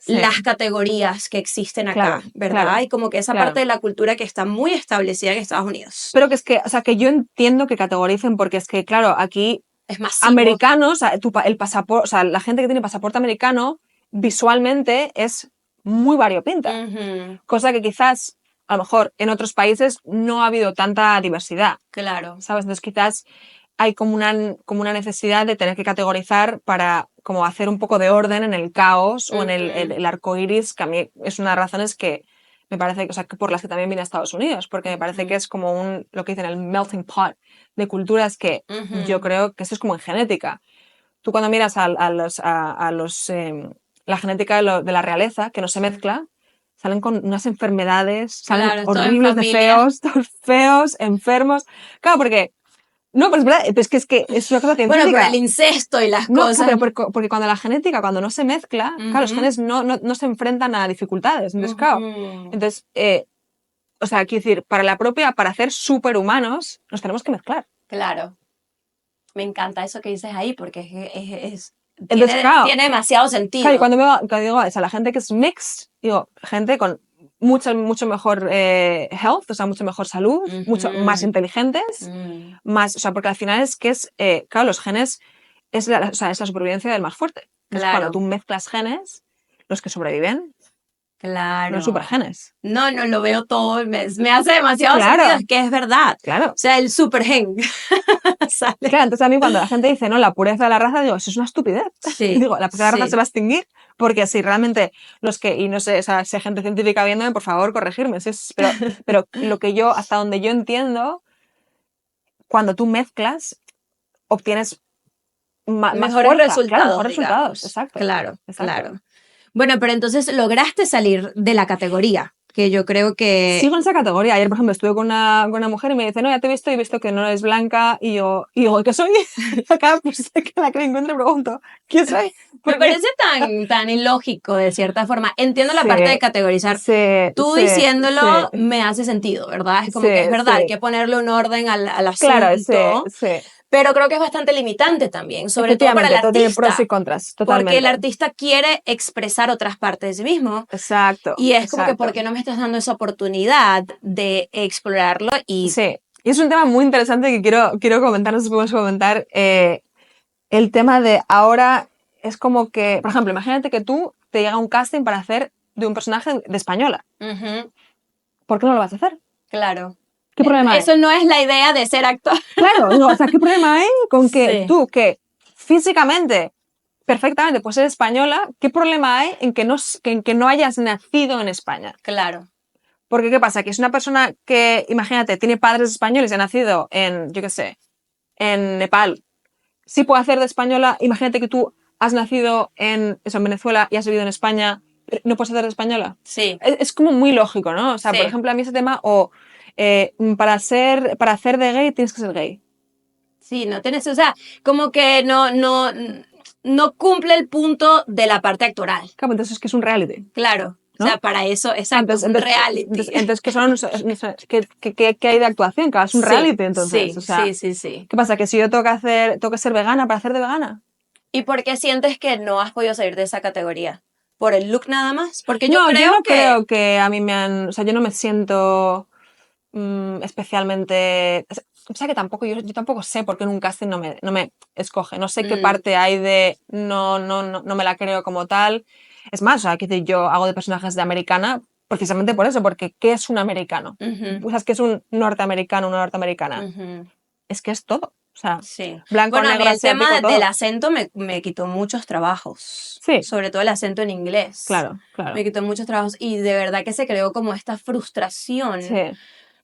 las Sí, categorías que existen acá, claro, ¿verdad? claro, Y como que esa parte claro. de la cultura que está muy establecida en Estados Unidos. Pero que es que, o sea, que yo entiendo que categoricen porque es que, claro, aquí Es masivo. americanos, o sea, el pasaporte, o sea, la gente que tiene pasaporte americano visualmente es muy variopinta, cosa que quizás, a lo mejor, en otros países no ha habido tanta diversidad, Claro. ¿sabes? Entonces quizás hay como una necesidad de tener que categorizar para como hacer un poco de orden en el caos o en el arco iris, que a mí es una de las razones que me parece, o sea, que por las que también vine a Estados Unidos, porque me parece que es como lo que dicen, el melting pot de culturas que yo creo que eso es como en genética. Tú cuando miras la genética de la realeza, que no se mezcla, salen con unas enfermedades, salen Claro, todo en horribles de familia. feos, todos feos, enfermos. Claro, porque no, pues es verdad, es que es una cosa científica. Bueno, por el incesto y las No, cosas. claro, pero porque cuando la genética, cuando no se mezcla, claro, los genes no se enfrentan a dificultades. Entonces, claro, entonces, o sea, quiero decir, para hacer superhumanos, nos tenemos que mezclar. Claro. Me encanta eso que dices ahí porque Entonces, claro, tiene demasiado sentido. claro, y cuando digo a la gente que es mixed, digo, gente con mucho mejor health, o sea, mucho mejor salud, mucho más inteligentes, más, o sea, porque al final claro, los genes o sea, es la supervivencia del más fuerte. Entonces, Claro. cuando tú mezclas genes, los que sobreviven Claro. los supergenes. No, lo veo todo, me hace demasiado Claro. sentido, es que es verdad. Claro. O sea, el supergen. Sale. Claro, entonces a mí cuando la gente dice, no, la pureza de la raza, digo, eso es una estupidez. Sí, Digo, la pureza de la raza se va a extinguir, porque si realmente y no sé, o sea, si hay gente científica viéndome, por favor, corregirme. Pero hasta donde yo entiendo, cuando tú mezclas, obtienes más mejores fuerza. resultados. Claro, mejores digamos. resultados, exacto. Claro, Exacto. claro. Bueno, pero entonces lograste salir de la categoría, que yo creo que... Sigo en esa categoría. Ayer, por ejemplo, estuve con una mujer y me dice, no, ya te he visto que no eres blanca. Y yo, ¿qué soy? Acá, pues, la que me encuentro pregunto, ¿qué soy? Me parece tan ilógico, de cierta forma. Entiendo la parte de categorizar. Tú diciéndolo me hace sentido, ¿verdad? Es como que es verdad, hay que ponerle un orden al asunto. Claro, sí. Pero creo que es bastante limitante también, sobre todo para el artista. Todo tiene pros y contras, totalmente. Porque el artista quiere expresar otras partes de sí mismo. Exacto. Y es como que, ¿por qué no me estás dando esa oportunidad de explorarlo? Sí, y es un tema muy interesante que quiero comentar, no sé si podemos comentar. El tema de ahora es como que, por ejemplo, imagínate que tú te llega un casting para hacer de un personaje de española. ¿Por qué no lo vas a hacer? Claro. ¿Qué problema hay? Eso no es la idea de ser actor. Claro, o sea, ¿qué problema hay con que tú, que físicamente, perfectamente puedes ser española, qué problema hay en que no hayas nacido en España? Claro. Porque, ¿qué pasa? Que es una persona que, imagínate, tiene padres españoles y ha nacido en, yo qué sé, en Nepal. Sí puede hacer de española. Imagínate que tú has nacido en Venezuela y has vivido en España. ¿No puedes hacer de española? Sí. Es como muy lógico, ¿no? O sea, por ejemplo, a mí ese tema, para hacer de gay tienes que ser gay. Sí, no tienes, o sea, como que no cumple el punto de la parte actoral. Claro, entonces es que es un reality. Claro. ¿No? O sea, para eso, exacto, entonces, un reality. Entonces, ¿qué hay de actuación? Claro, es un reality, entonces. Sí, o sea, sí. ¿Qué pasa? Que si yo tengo que ser vegana para hacer de vegana. ¿Y por qué sientes que no has podido salir de esa categoría? ¿Por el look nada más? Porque yo creo que a mí o sea, yo no me siento especialmente... O sea, que yo tampoco sé por qué en un casting no me escoge. No sé qué parte hay de no me la creo como tal. Es más, o sea, que yo hago de personajes de americana precisamente por eso, porque ¿qué es un americano? O sea, es que es un norteamericano, una norteamericana. Es que es todo. O sea, blanco, negro, el tema todo. del acento me quitó muchos trabajos. Sí. Sobre todo el acento en inglés. Claro. Me quitó muchos trabajos y de verdad que se creó como esta frustración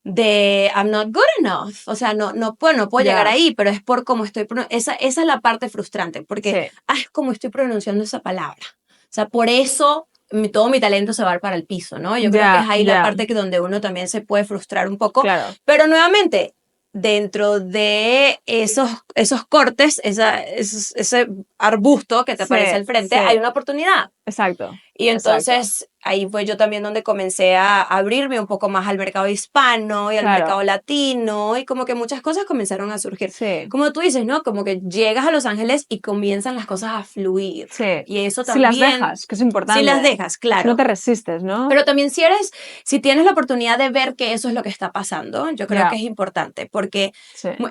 de I'm not good enough. O sea, no puedo llegar ahí, pero es por cómo estoy esa es la parte frustrante, porque es como estoy pronunciando esa palabra. O sea, por eso todo mi talento se va para el piso, ¿no? Yo creo que es ahí la parte donde uno también se puede frustrar un poco. Claro. Pero nuevamente, dentro de esos cortes, ese arbusto que te aparece al frente, hay una oportunidad. Exacto. Y entonces ahí fue yo también donde comencé a abrirme un poco más al mercado hispano y al mercado latino y como que muchas cosas comenzaron a surgir. Como tú dices, ¿no? Como que llegas a Los Ángeles y comienzan las cosas a fluir. Y eso también... Si las dejas, que es importante. Si las dejas, claro. Si no te resistes, ¿no? Pero también si tienes la oportunidad de ver que eso es lo que está pasando, yo creo que es importante porque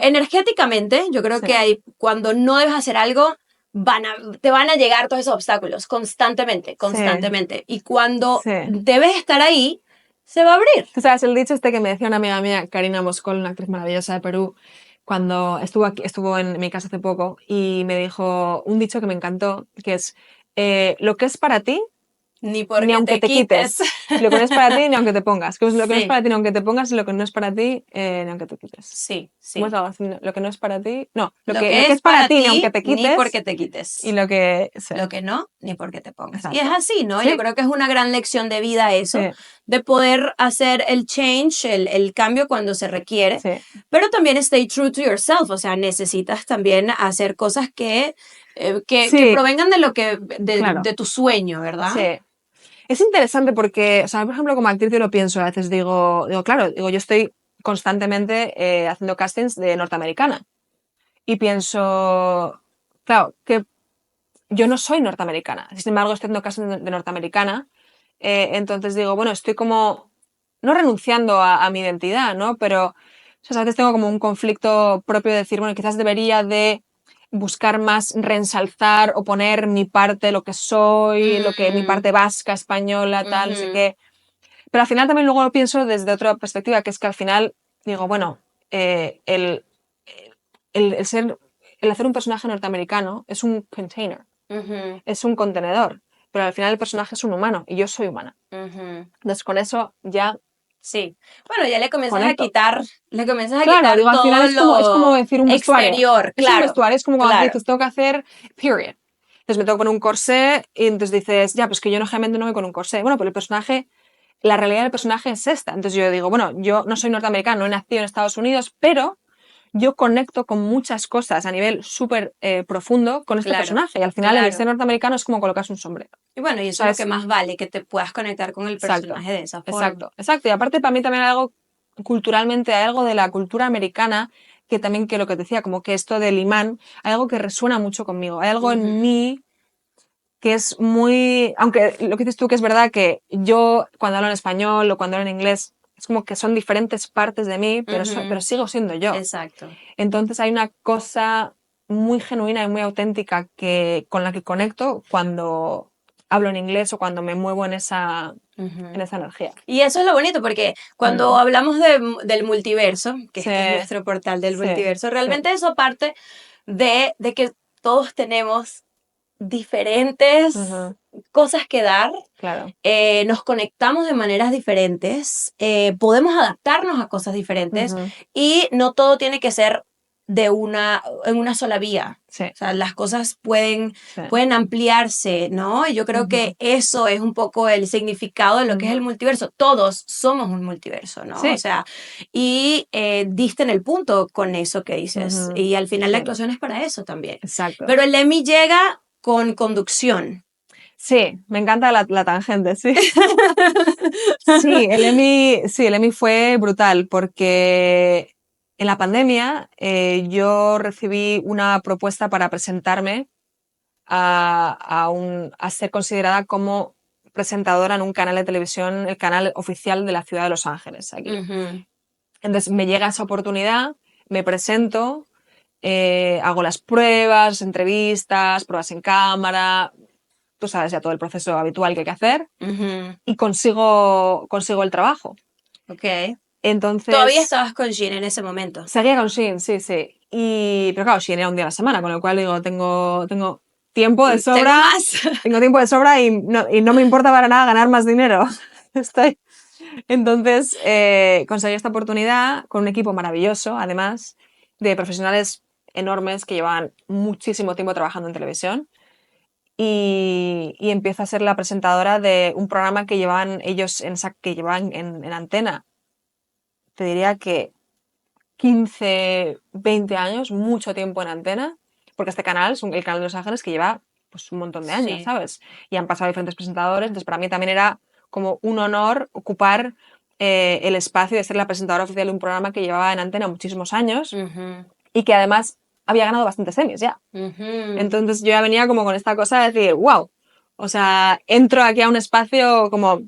energéticamente yo creo que cuando no debes hacer algo, te van a llegar todos esos obstáculos constantemente. Y cuando debes estar ahí, se va a abrir. Tú sabes, el dicho este que me decía una amiga mía, Karina Moscol, una actriz maravillosa de Perú, cuando estuvo en mi casa hace poco, y me dijo un dicho que me encantó, que es, lo que es para ti, ni aunque te quites. Lo que no es para ti, ni aunque te pongas. Lo que no es para ti, ni aunque te pongas, y lo que no es para ti, ni aunque te quites. Sí. ¿Cómo es algo así? Lo que no es para ti... No, lo que es para ti, ni aunque te quites. Ni porque te quites. Y lo que... Sí. Lo que no, ni porque te pongas. Exacto. Y es así, ¿no? Sí. Yo creo que es una gran lección de vida eso, de poder hacer el change, el cambio cuando se requiere. Pero también stay true to yourself, o sea, necesitas también hacer cosas que provengan de lo que de tu sueño, ¿verdad? Sí. Es interesante porque, o sea, por ejemplo, como actriz yo lo pienso, a veces digo, claro, yo estoy constantemente haciendo castings de norteamericana y pienso, claro, que yo no soy norteamericana, sin embargo estoy haciendo castings de norteamericana, entonces digo, bueno, estoy como, no renunciando a mi identidad, ¿no? Pero, o sea, a veces tengo como un conflicto propio de decir, bueno, quizás debería de buscar más reensalzar o poner mi parte, lo que soy, mi parte vasca, española, tal, no sé qué. Pero al final también luego lo pienso desde otra perspectiva, que es que al final digo, bueno, el hacer un personaje norteamericano es un container, es un contenedor, pero al final el personaje es un humano y yo soy humana. Entonces con eso ya... Sí. Bueno, ya le comienzas a quitar claro, digo, al final es como decir un vestuario. Exterior, claro. Es un vestuario, es como cuando dices, tengo que hacer period. Entonces me tengo que poner un corsé y entonces dices, ya, pues que yo generalmente no voy con un corsé. Bueno, pero el personaje, la realidad del personaje es esta. Entonces yo digo, bueno, yo no soy norteamericano, no he nacido en Estados Unidos, pero yo conecto con muchas cosas a nivel súper profundo con este personaje. Y al final el ser norteamericano es como colocarse un sombrero. Y bueno, y eso es lo que más vale, que te puedas conectar con el personaje de esa forma. Exacto. Y aparte para mí también hay algo, culturalmente, hay algo de la cultura americana que también, que lo que te decía, como que esto del imán, hay algo que resuena mucho conmigo. Hay algo en mí que es muy... Aunque lo que dices tú que es verdad que yo cuando hablo en español o cuando hablo en inglés, es como que son diferentes partes de mí, pero sigo siendo yo. Exacto. Entonces hay una cosa muy genuina y muy auténtica con la que conecto cuando hablo en inglés o cuando me muevo en esa energía. Y eso es lo bonito, porque cuando hablamos del multiverso, que este es nuestro portal del multiverso, realmente eso parte de que todos tenemos diferentes cosas que dar, nos conectamos de maneras diferentes, podemos adaptarnos a cosas diferentes y no todo tiene que ser en una sola vía. O sea, las cosas pueden ampliarse, ¿no? Y yo creo que eso es un poco el significado de lo que es el multiverso. Todos somos un multiverso, ¿no? O sea, y diste en el punto con eso que dices. Y al final la actuación es para eso también. Exacto. Pero el Emmy llega con conducción. Sí, me encanta la tangente, sí. Sí, el Emmy fue brutal porque en la pandemia yo recibí una propuesta para presentarme a ser considerada como presentadora en un canal de televisión, el canal oficial de la ciudad de Los Ángeles, aquí. Entonces me llega esa oportunidad, me presento, hago las pruebas, entrevistas, pruebas en cámara, tú sabes ya todo el proceso habitual que hay que hacer, y consigo el trabajo. Ok. Entonces, ¿Todavía estabas con Shein en ese momento? Seguía con Shein, sí. Pero claro, Shein era un día a la semana, con lo cual digo, tengo tiempo de sobra. Tengo tiempo de sobra y no me importa para nada ganar más dinero. Entonces, conseguí esta oportunidad con un equipo maravilloso, además, de profesionales enormes que llevaban muchísimo tiempo trabajando en televisión. Y empiezo a ser la presentadora de un programa que llevaban ellos en antena. Te diría que 15, 20 años, mucho tiempo en antena, porque este canal es el canal de Los Ángeles que lleva pues, un montón de años, ¿sabes? Y han pasado diferentes presentadores, entonces para mí también era como un honor ocupar el espacio de ser la presentadora oficial de un programa que llevaba en antena muchísimos años y que además había ganado bastantes Emmys ya. Entonces yo ya venía como con esta cosa de decir, wow, o sea, entro aquí a un espacio como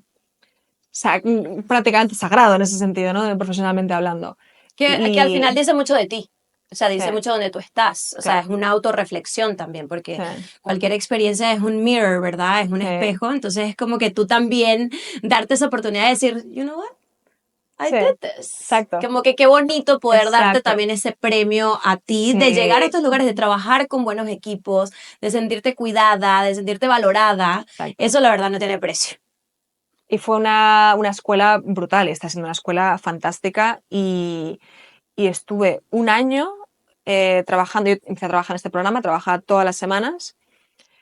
prácticamente sagrado en ese sentido, ¿no? Profesionalmente hablando. Que al final dice mucho de ti. O sea, dice Sí, mucho dónde tú estás. O sea, claro, es una autorreflexión también, porque sí, cualquier experiencia es un mirror, ¿verdad? Es un sí, espejo. Entonces es como que tú también darte esa oportunidad de decir, you know what? I sí, did this. exacto, Como que qué bonito poder darte exacto, también ese premio a ti, de llegar a sí, estos lugares, de trabajar con buenos equipos, de sentirte cuidada, de sentirte valorada. exacto. Eso la verdad no tiene precio. Y fue una escuela brutal, está siendo una escuela fantástica y estuve un año trabajando, yo empecé a trabajar en este programa, trabajaba todas las semanas,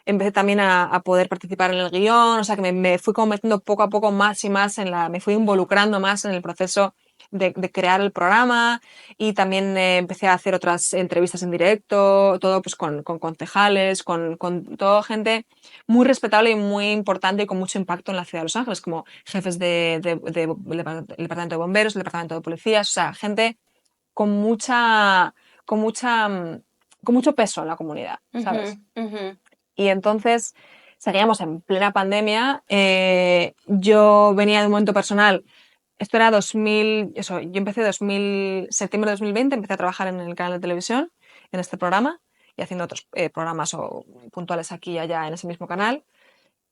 empecé también a poder participar en el guión, o sea que me fui como metiendo poco a poco más y más me fui involucrando más en el proceso de crear el programa y también empecé a hacer otras entrevistas en directo, todo pues con concejales, con toda gente muy respetable y muy importante y con mucho impacto en la ciudad de Los Ángeles, como jefes del departamento de bomberos, el departamento de policías, o sea, gente con mucha, con mucha, con mucho peso en la comunidad, ¿sabes? Ujú, ujú. Y entonces seguíamos en plena pandemia. Yo venía de un momento personal. Esto era 2000, eso, yo empecé septiembre de 2020, empecé a trabajar en el canal de televisión, en este programa, y haciendo otros programas o puntuales aquí y allá en ese mismo canal.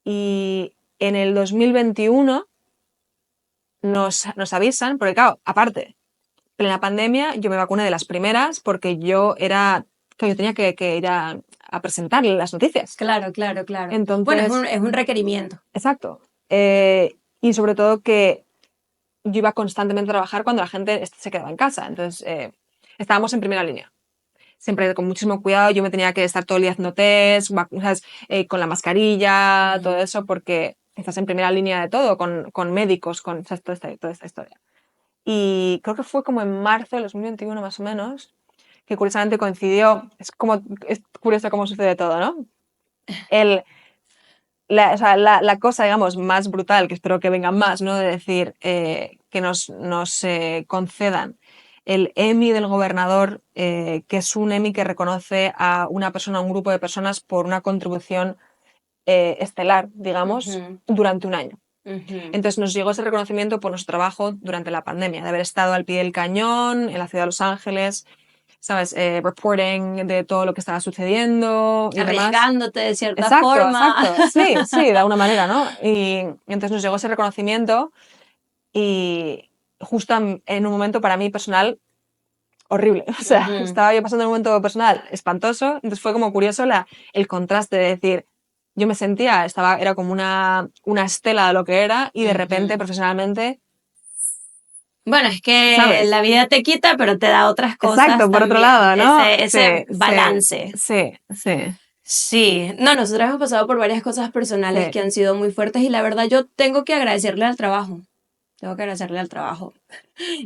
Y en el 2021 nos avisan, porque claro, aparte, plena pandemia, yo me vacuné de las primeras porque que yo tenía que ir a presentar las noticias. Claro, claro, claro. Bueno, Entonces, es un requerimiento. exacto. Y sobre todo que yo iba constantemente a trabajar cuando la gente se quedaba en casa. Entonces, estábamos en primera línea. Siempre con muchísimo cuidado. Yo me tenía que estar todo el día haciendo test, ¿sabes? Con la mascarilla, todo eso, porque estás en primera línea de todo, con médicos, ¿sabes? Toda esta historia. Y creo que fue como en marzo del 2021 más o menos, que curiosamente coincidió, es curioso cómo sucede todo, ¿no? El, o sea, la cosa, digamos, más brutal, que espero que vengan más, ¿no? De decir que nos concedan el Emmy del gobernador, que es un Emmy que reconoce a una persona, a un grupo de personas por una contribución estelar, digamos, Ujú, durante un año. ujú. Entonces nos llegó ese reconocimiento por nuestro trabajo durante la pandemia, de haber estado al pie del cañón en la ciudad de Los Ángeles, ¿sabes? Reporting de todo lo que estaba sucediendo y demás. Arriesgándote de cierta Exacto, forma. exacto. Sí, sí, de alguna manera, ¿no? Y entonces nos llegó ese reconocimiento y justo en un momento para mí personal horrible. O sea, Ujú. estaba yo pasando un momento personal espantoso, entonces fue como curioso el contraste de decir, yo me sentía, era como una estela de lo que era y de repente Ujú. profesionalmente, Bueno, es que ¿sabes? la vida te quita, pero te da otras cosas Exacto, por otro también, lado, ¿no? ese Sí, sí, balance. sí, sí, Sí, no, nosotros hemos pasado por varias cosas personales sí, que han sido muy fuertes y la verdad yo tengo que agradecerle al trabajo. Tengo que agradecerle al trabajo.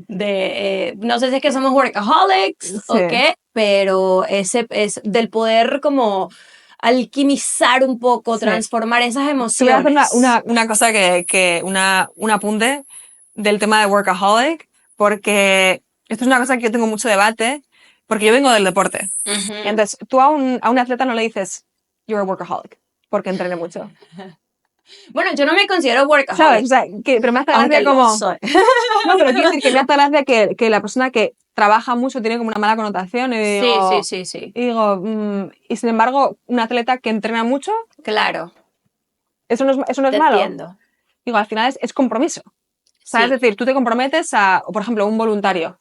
No sé si es que somos workaholics sí. o qué, pero ese es del poder como alquimizar un poco, Sí. transformar esas Te voy a hacer emociones. una cosa un apunte del tema de workaholic, porque esto es una cosa que yo tengo mucho debate, porque yo vengo del deporte. Ujú. Entonces, tú a un atleta no le dices, you're a workaholic, porque entrene mucho. Bueno, yo no me considero ¿Sabes? O workaholic, sea, pero me hace aunque gracia lo como... soy. No, pero quiero decir que me hace gracia que la persona que trabaja mucho tiene como una mala connotación Sí, sí, sí, sí. y sin embargo, un atleta que entrena mucho, Claro, eso no es te malo. entiendo. Digo, al final es compromiso. O sea, es Sí. decir, tú te comprometes o por ejemplo, un voluntario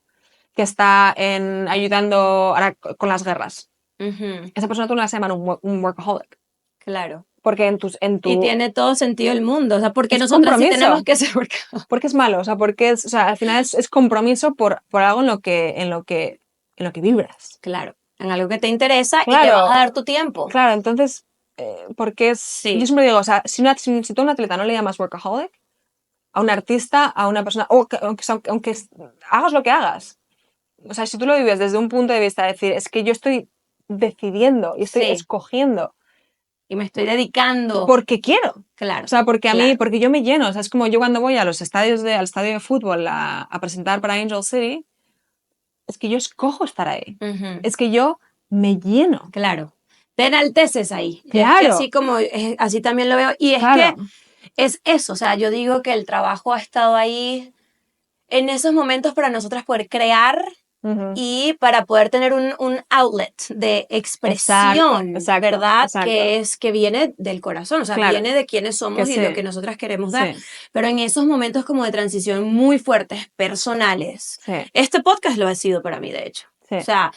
que está ayudando ahora con las guerras. Ujú, Esa persona tú no la llaman un workaholic. claro. Porque en Y tu... tiene todo sentido el mundo, o sea, porque Es nosotras sí tenemos compromiso. que ser workaholic. Porque es malo. O sea, o sea, al final es compromiso por algo en lo que vibras. Claro, en algo que te interesa y que vas a Claro, dar tu tiempo. claro. Entonces, porque yo Sí, siempre digo, o sea, si tú a un atleta no le llamas workaholic, a un artista, a una persona, aunque hagas lo que hagas, o sea, si tú lo vives desde un punto de vista de decir, es que yo estoy decidiendo y estoy sí. escogiendo Y me estoy dedicando. porque quiero. O Claro, sea, claro. porque yo me lleno. O sea, es como yo cuando voy al estadio de fútbol a presentar para Angel City, es que yo escojo estar ahí. Ujú, Es que yo me lleno. claro. Te enalteces ahí. Es que Claro, así como, así también lo veo. Y es que claro. es eso, o sea, yo digo que el trabajo ha estado ahí en esos momentos para nosotras poder crear Ujú. y para poder tener un outlet de expresión, Exacto, ¿verdad? exacto. Que viene del corazón, o sea, Claro, viene de quiénes somos que y lo sí, que nosotras queremos dar. sí, Pero en esos momentos como de transición muy fuertes, personales, sí, este podcast lo ha sido para mí, de hecho. sí, O sea,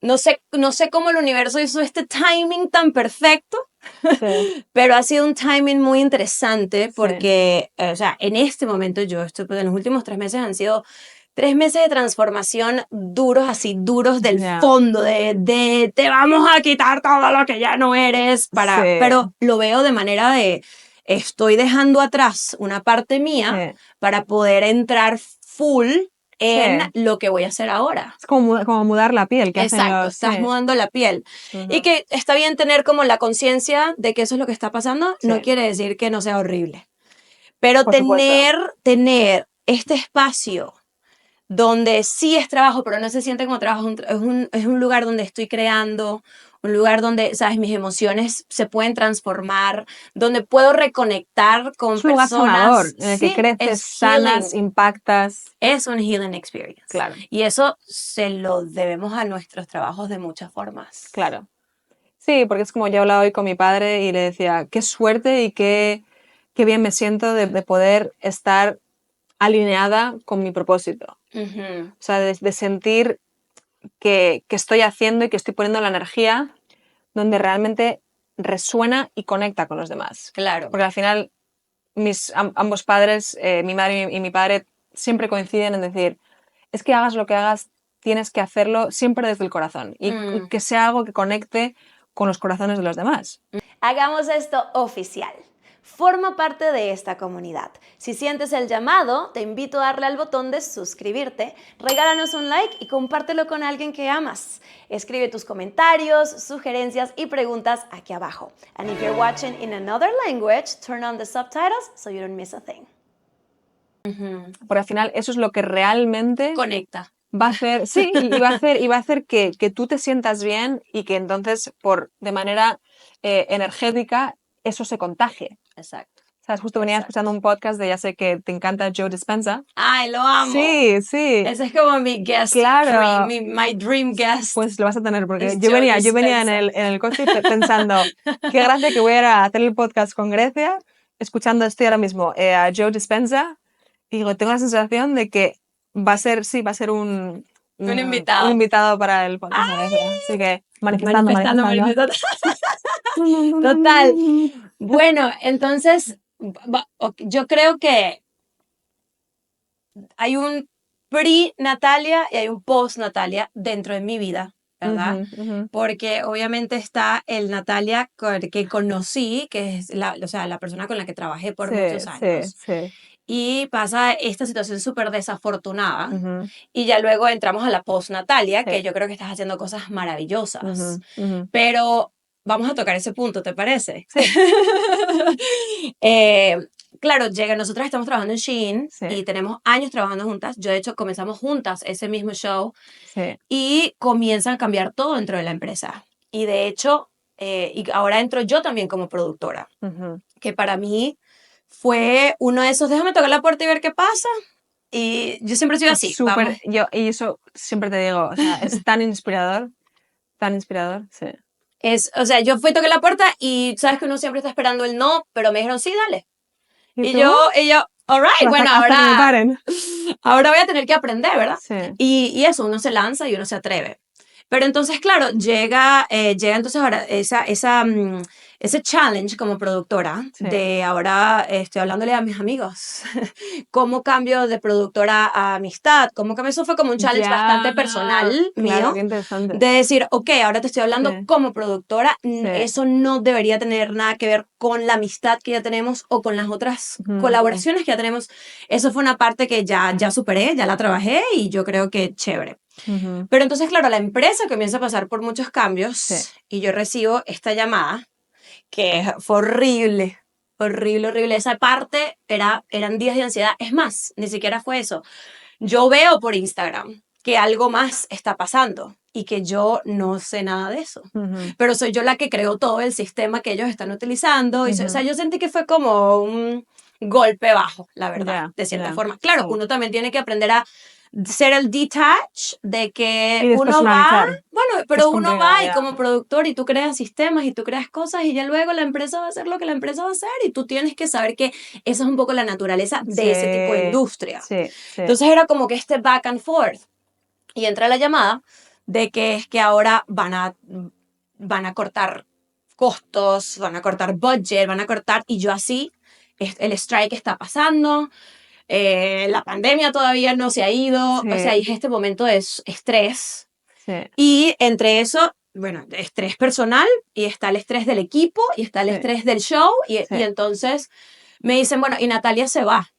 no sé cómo el universo hizo este timing tan perfecto, sí, pero ha sido un timing muy interesante sí, porque, o sea, en este momento en los últimos 3 meses han sido 3 meses de transformación duros, así duros del ya, fondo, de te vamos a quitar todo lo que ya no eres, sí, pero lo veo de manera de estoy dejando atrás una parte mía sí, para poder entrar full sí. en lo que voy a hacer ahora. Es como mudar la piel que hacen Exacto, los... estás Sí, mudando la piel. Y ujú, que está bien tener como la conciencia de que eso es lo que está pasando, no sí, quiere decir que no sea horrible. Pero por supuesto. tener este espacio donde sí es trabajo, pero no se siente como trabajo, es un lugar donde estoy creando, un lugar donde, sabes, mis emociones se pueden transformar, donde puedo reconectar con Es un lugar sanador personas. en el que Sí, creces, es sanas, healing, impactas. es un healing experience. Claro, Y eso se lo debemos a nuestros trabajos de muchas formas. claro. Sí, porque es como yo hablaba hoy con mi padre y le decía, qué suerte y qué bien me siento de poder estar alineada con mi propósito. Ujú, O sea, de sentir que estoy haciendo y que estoy poniendo la energía donde realmente resuena y conecta con los demás. claro. Porque al final ambos padres, mi madre y mi padre, siempre coinciden en decir, es que hagas lo que hagas, tienes que hacerlo siempre desde el corazón y Mm. que sea algo que conecte con los corazones de los demás. Hagamos esto oficial. Forma parte de esta comunidad. Si sientes el llamado, te invito a darle al botón de suscribirte, regálanos un like y compártelo con alguien que amas. Escribe tus comentarios, sugerencias y preguntas aquí abajo. And if you're watching in another language, turn on the subtitles so you don't miss a thing. Porque al final eso es lo que realmente Conecta. va a hacer, sí, y va a hacer que tú te sientas bien y que entonces de manera energética eso se contagie. Exacto. ¿Sabes? Justo venía Exacto. escuchando un podcast de, ya sé que te encanta Joe Dispenza. Ay, lo amo. Sí, sí, Ese es como mi guest dream, claro. my dream guest. Pues lo vas a tener, porque Es yo Joe venía en Dispenza. el coche pensando, qué gracia que voy a ir a hacer el podcast con Grecia, escuchando estoy ahora mismo a Joe Dispenza, y digo, tengo la sensación de que va a ser Un un invitado. invitado para el podcast de Grecia. Así que manifestando, Manifestando, manifestando. manifestando. Total. Bueno, entonces, yo creo que hay un pre-Natalia y hay un post-Natalia dentro de mi vida, Ujú, ¿verdad? ujú. Porque obviamente está el Natalia que conocí, que es o sea, la persona con la que trabajé por Sí, muchos sí, años. sí. Y pasa esta situación súper desafortunada. Ujú, Y ya luego entramos a la post-Natalia, sí. que yo creo que estás haciendo cosas maravillosas. Ujú, ujú. Pero vamos a tocar ese punto, ¿te parece? Sí, Eh, claro, nosotros estamos trabajando en Shein sí, y tenemos años trabajando juntas. Yo, de hecho, comenzamos juntas ese mismo show sí. y comienzan a cambiar todo dentro de la empresa. Y de hecho, y ahora entro yo también como productora, Ujú. que para mí fue uno de esos, déjame tocar la puerta y ver qué pasa. Y yo siempre he sido Es así, vamos. súper, y eso siempre te digo, o sea, es tan inspirador, sí. O sea, yo fui, toqué la puerta y sabes que uno siempre está esperando el no, pero me dijeron, sí, dale. ¿Y Y tú? yo, all right, Hasta, bueno, hasta que me paren. ahora voy a tener que aprender, ¿verdad? Sí, Y eso, uno se lanza y uno se atreve. Pero entonces, claro, llega entonces ahora ese challenge como productora sí. de ahora estoy hablándole a mis amigos. ¿Cómo cambio de productora a amistad? ¿Cómo cambio? Eso fue como un challenge Ya, bastante personal claro, mío qué interesante. de decir, ok, ahora te estoy hablando Sí, como productora, sí. eso no debería tener nada que ver con la amistad que ya tenemos o con las otras Ujú, colaboraciones que ya tenemos. Eso fue una parte que ya superé, ya la trabajé y yo creo que chévere. ujú, Pero entonces, claro, la empresa comienza a pasar por muchos sí. cambios y yo recibo esta llamada que fue horrible, horrible, horrible. Esa parte eran días de ansiedad. Es más, ni siquiera fue eso. Yo veo por Instagram que algo más está pasando y que yo no sé nada de eso. Ujú, Pero soy yo la que creo todo el sistema que ellos están utilizando. O sea, ujú. yo sentí que fue como un golpe bajo, la verdad, Ya, de cierta ya, forma. sí. Claro, uno también tiene que aprender a ser el detach de que Y uno va, despersonalizar. bueno, Es pero uno complicado, va y ya. como productor y tú creas sistemas y tú creas cosas y ya luego la empresa va a hacer lo que la empresa va a hacer y tú tienes que saber que esa es un poco la naturaleza de ese tipo de Sí, industria. sí, sí, Entonces era como que este back and forth y entra la llamada de que es que ahora van a cortar costos, van a cortar budget, van a cortar y yo así, el strike está pasando, la pandemia todavía no se ha ido, o sea, sí, hay este momento de estrés sí, y entre eso, bueno, estrés personal y está el estrés del equipo y está el sí, estrés del show sí. y entonces me dicen, bueno, y Natalia se va.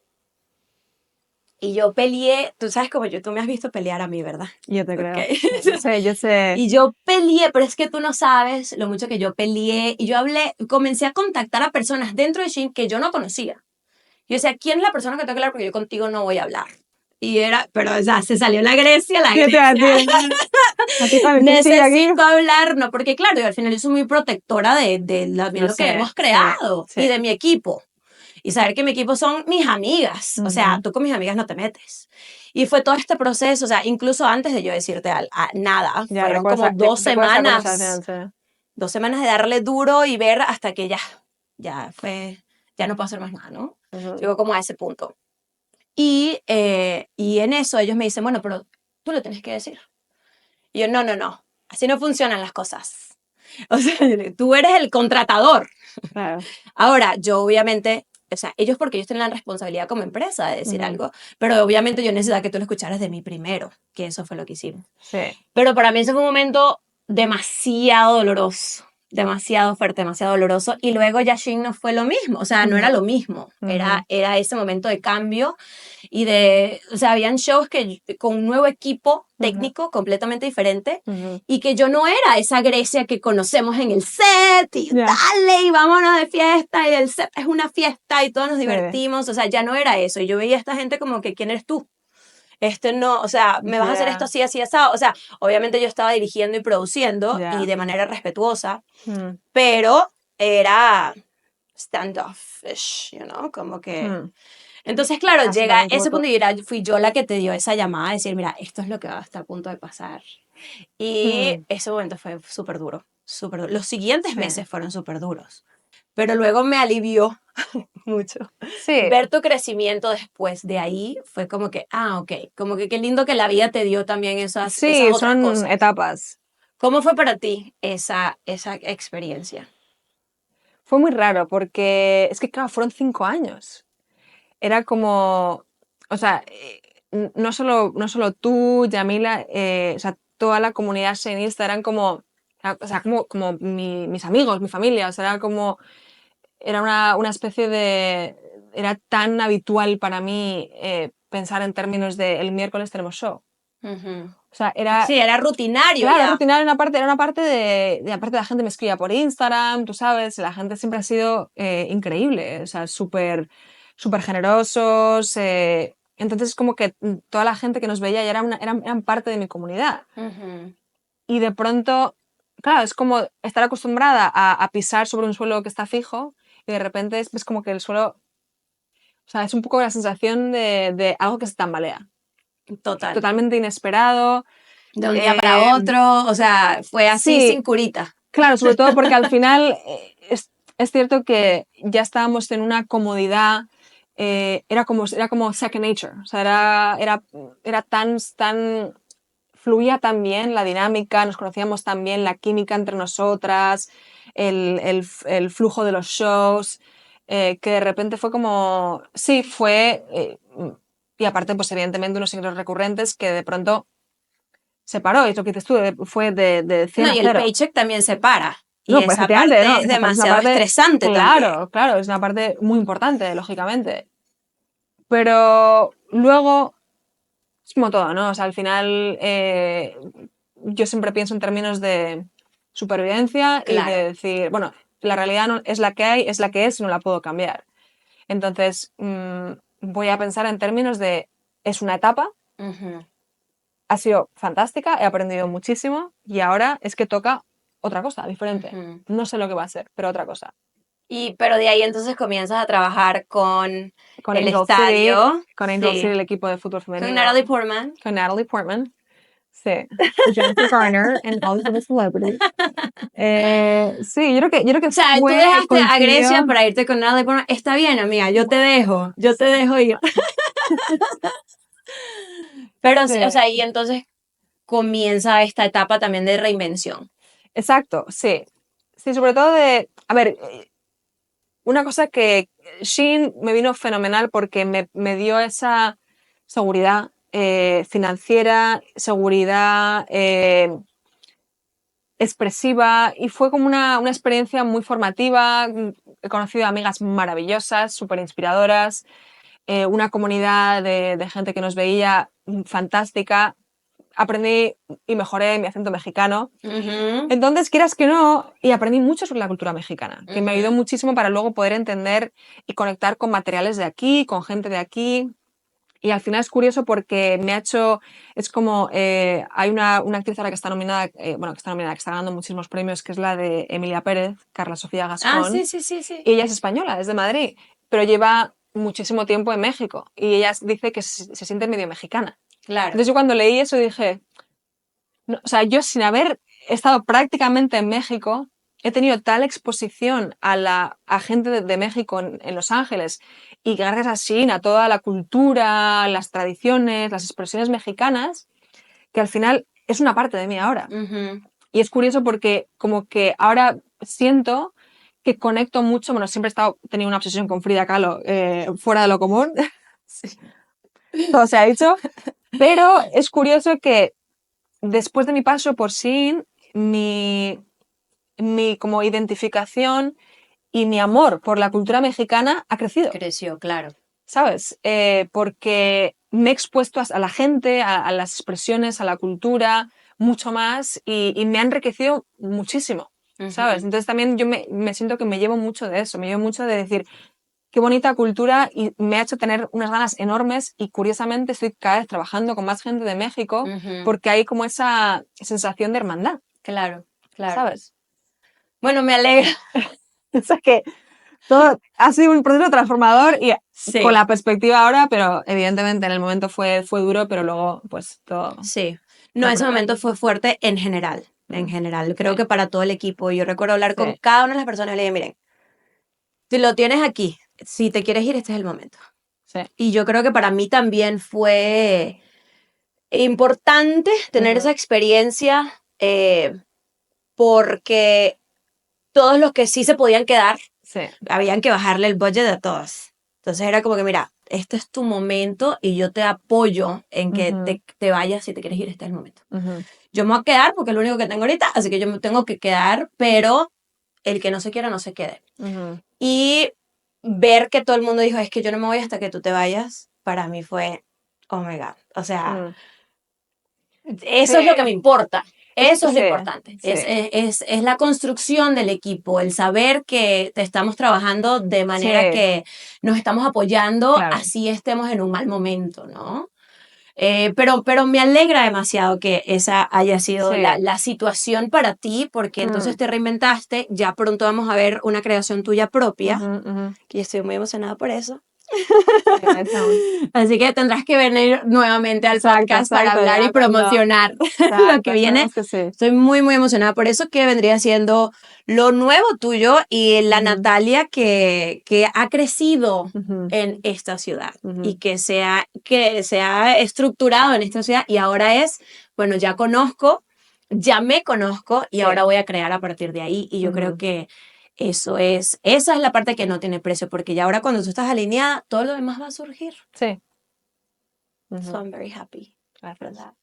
Y yo peleé, tú sabes como tú me has visto pelear a mí, ¿verdad? Yo te Ok. creo. Sí, yo sé. Y yo peleé, pero es que tú no sabes lo mucho que yo peleé. Y yo hablé, comencé a contactar a personas dentro de Shein que yo no conocía. Yo decía, ¿quién es la persona que tengo que hablar? Porque yo contigo no voy a hablar. Y era, pero o sea, se salió la Grecia, la ¿Qué te va a Grecia. decir? Aquí está mi cuchilla aquí. Necesito hablar, no, porque claro, yo al final yo soy muy protectora Lo lo que sé, hemos sí, creado sí. y de mi equipo. Y saber que mi equipo son mis amigas. O sea, Ujú. tú con mis amigas no te metes. Y fue todo este proceso, o sea, incluso antes de yo decirte nada, Ya fueron como recuerdo esa conversación, sí. 2 semanas de darle duro y ver hasta que ya fue, ya no puedo hacer más nada, ¿no? Ujú. Llegó como a ese punto. Y en eso ellos me dicen, bueno, pero tú lo tienes que decir. Y yo, no, no, no, así no funcionan las cosas. O sea, tú eres el contratador. Claro. Ahora, yo obviamente, o sea, ellos porque ellos tienen la responsabilidad como empresa de decir Ujú. algo, pero obviamente yo necesitaba que tú lo escucharas de mí primero, que eso fue lo que hicimos. Sí. Pero para mí ese fue un momento demasiado doloroso, demasiado fuerte, demasiado doloroso. Y luego Yashin no fue lo mismo, o sea, no era Ujú, lo mismo. ujú, Era ese momento de cambio y o sea, habían shows con un nuevo equipo ujú, técnico completamente diferente ujú. y que yo no era esa Grecia que conocemos en el set y Ya. dale y vámonos de fiesta y el set es una fiesta y todos nos Sí. divertimos, o sea, ya no era eso. Y yo veía a esta gente como que, ¿quién eres tú? No, o sea, me vas a hacer esto Ya. así, así, asado. O sea, obviamente yo estaba dirigiendo y produciendo y Ya. de manera respetuosa, Mm, pero era standoffish, como que... mm. Entonces, claro, llega Absolutamente ese punto mutuo. y fui yo la que te dio esa llamada, a decir, mira, esto es lo que va a estar a punto de pasar. Y Mm, ese momento fue súper duro, súper duro. Los siguientes sí. meses fueron súper duros, pero luego me alivió mucho. Sí, Ver tu crecimiento después de ahí fue como que, ok, como que qué lindo que la vida te dio también esas sí, otras son cosas. etapas. ¿Cómo fue para ti esa experiencia? Fue muy raro porque es que, claro, fueron 5 años. Era como, o sea, no solo tú, Yamila, o sea, toda la comunidad senista eran como, o sea, como mis amigos, mi familia, o sea, era una especie de, era tan habitual para mí pensar en términos de el miércoles tenemos show. Ujú. O sea, era, Sí, era rutinario claro, ya. rutinario, era una parte aparte la gente me escribía por Instagram, tú sabes, la gente siempre ha sido increíble, o sea, súper generosos, entonces como que toda la gente que nos veía ya eran parte de mi comunidad. Ujú. Y de pronto, claro, es como estar acostumbrada a pisar sobre un suelo que está fijo y de repente es como que el suelo, o sea, es un poco la sensación de algo que se tambalea. Total. Totalmente inesperado. De un día para eh, otro, o sea, fue así sí, sin curita. claro, sobre todo porque al final es cierto que ya estábamos en una comodidad, era como second nature, o sea, era tan, fluía tan bien la dinámica, nos conocíamos tan bien, la química entre nosotras, el flujo de los shows, que de repente fue como, sí, y aparte, pues evidentemente unos ingresos recurrentes que de pronto se paró, y es lo que dices tú, fue de No, 100 a y el 0. paycheck también se para. Y No, pues esa efectivamente, no, parte es esa parte es una demasiado parte, estresante también. claro, claro, es una parte muy importante, lógicamente. Pero luego, es como todo, ¿no? O sea, al final yo siempre pienso en términos de supervivencia y de Claro. decir, bueno, la realidad no, es la que hay, es la que es y no la puedo cambiar. Entonces, voy a pensar en términos de, es una etapa, Ujú, ha sido fantástica, he aprendido muchísimo y ahora es que toca otra cosa, diferente. ujú. No sé lo que va a ser, pero otra cosa. Pero de ahí entonces comienzas a trabajar con con el Angel City, estadio. con Angel City, Sí. el equipo de fútbol Con femenino, Natalie Portman. con Natalie Portman, sí, Jennifer Garner and all the celebrities. Sí, yo creo que O sea, tú fue, dejaste a Grecia coincidió, para irte con Natalie Portman. Está bien, amiga, yo te dejo ir. Pero, sí, o sea, y entonces comienza esta etapa también de reinvención. exacto, sí. Sí, sobre todo a ver, una cosa que Shein me vino fenomenal porque me dio esa seguridad financiera, seguridad expresiva y fue como una experiencia muy formativa. He conocido amigas maravillosas, súper inspiradoras, una comunidad de gente que nos veía fantástica. Aprendí y mejoré mi acento mexicano. Ujú, Entonces, quieras que no, y aprendí mucho sobre la cultura mexicana, que me ayudó ujú. muchísimo para luego poder entender y conectar con materiales de aquí, con gente de aquí. Y al final es curioso porque me ha hecho, es como, hay una actriz ahora que está nominada, bueno, que está nominada, que está ganando muchísimos premios, que es la de Emilia Pérez, Carla Sofía Ah, Gascón, sí, sí, sí, sí. y ella es española, es de Madrid, pero lleva muchísimo tiempo en México y ella dice que se siente medio mexicana. Claro. Entonces yo cuando leí eso dije, no, o sea, yo sin haber estado prácticamente en México, he tenido tal exposición a gente de México en Los Ángeles y gracias a Shein, a toda la cultura, las tradiciones, las expresiones mexicanas, que al final es una parte de mí ahora. Ujú. Y es curioso porque como que ahora siento que conecto mucho, bueno, siempre he tenido una obsesión con Frida Kahlo fuera de lo común, Sí. todo se ha dicho, pero es curioso que después de mi paso por Shein, mi como identificación y mi amor por la cultura mexicana ha crecido, Creció, claro. ¿sabes? Porque me he expuesto a la gente, a las expresiones, a la cultura, mucho más y me ha enriquecido muchísimo, ¿sabes? Ujú. Entonces también yo me siento que me llevo mucho de eso, me llevo mucho de decir, qué bonita cultura y me ha hecho tener unas ganas enormes y curiosamente estoy cada vez trabajando con más gente de México Ujú. porque hay como esa sensación de hermandad, Claro, claro. ¿sabes? Bueno, me alegra. O sea que todo ha sido un proceso transformador y con Sí, la perspectiva ahora, pero evidentemente en el momento fue duro, pero luego pues todo sí. No, fue ese para momento bien. fue fuerte en general, en Mm, general. Creo sí, que para todo el equipo. Yo recuerdo hablar con sí, cada una de las personas y le dije, miren, si lo tienes aquí, si te quieres ir, este es el momento. sí. Y yo creo que para mí también fue importante tener Ujú, esa experiencia porque todos los que sí se podían quedar, sí. habían que bajarle el budget a todos. Entonces era como que, mira, este es tu momento y yo te apoyo en que Ujú, te vayas si te quieres ir, este es el momento. ujú, Yo me voy a quedar porque es lo único que tengo ahorita, así que yo me tengo que quedar, pero el que no se quiera no se quede. ujú, Y ver que todo el mundo dijo, es que yo no me voy hasta que tú te vayas, para mí fue, oh my God. O sea, mm. Sí, eso es lo que me importa. Eso es lo sí, importante. sí, Es la construcción del equipo, el saber que te estamos trabajando de manera sí, que nos estamos apoyando, claro. así estemos en un mal momento, ¿no? Pero me alegra demasiado que esa haya sido Sí. la situación para ti, porque entonces Mm, te reinventaste. Ya pronto vamos a ver una creación tuya propia, ujú, ujú. que yo estoy muy emocionada por eso. Sí, I know. Así que tendrás que venir nuevamente al Exacto, podcast para exacto, hablar y ya cuando, promocionar lo que exacto, viene. esperemos que sí. Estoy muy, muy emocionada por eso que vendría siendo lo nuevo tuyo y la Ujú, Natalia que ha crecido ujú, en esta ciudad y ujú, que se ha estructurado en esta ciudad y ahora es, bueno, ya conozco, ya me conozco y sí, ahora voy a crear a partir de ahí y yo creo ujú, que esa es la parte que no tiene precio, porque ya ahora cuando tú estás alineada, todo lo demás va a surgir. sí, So ujú, I'm very happy for gracias. that.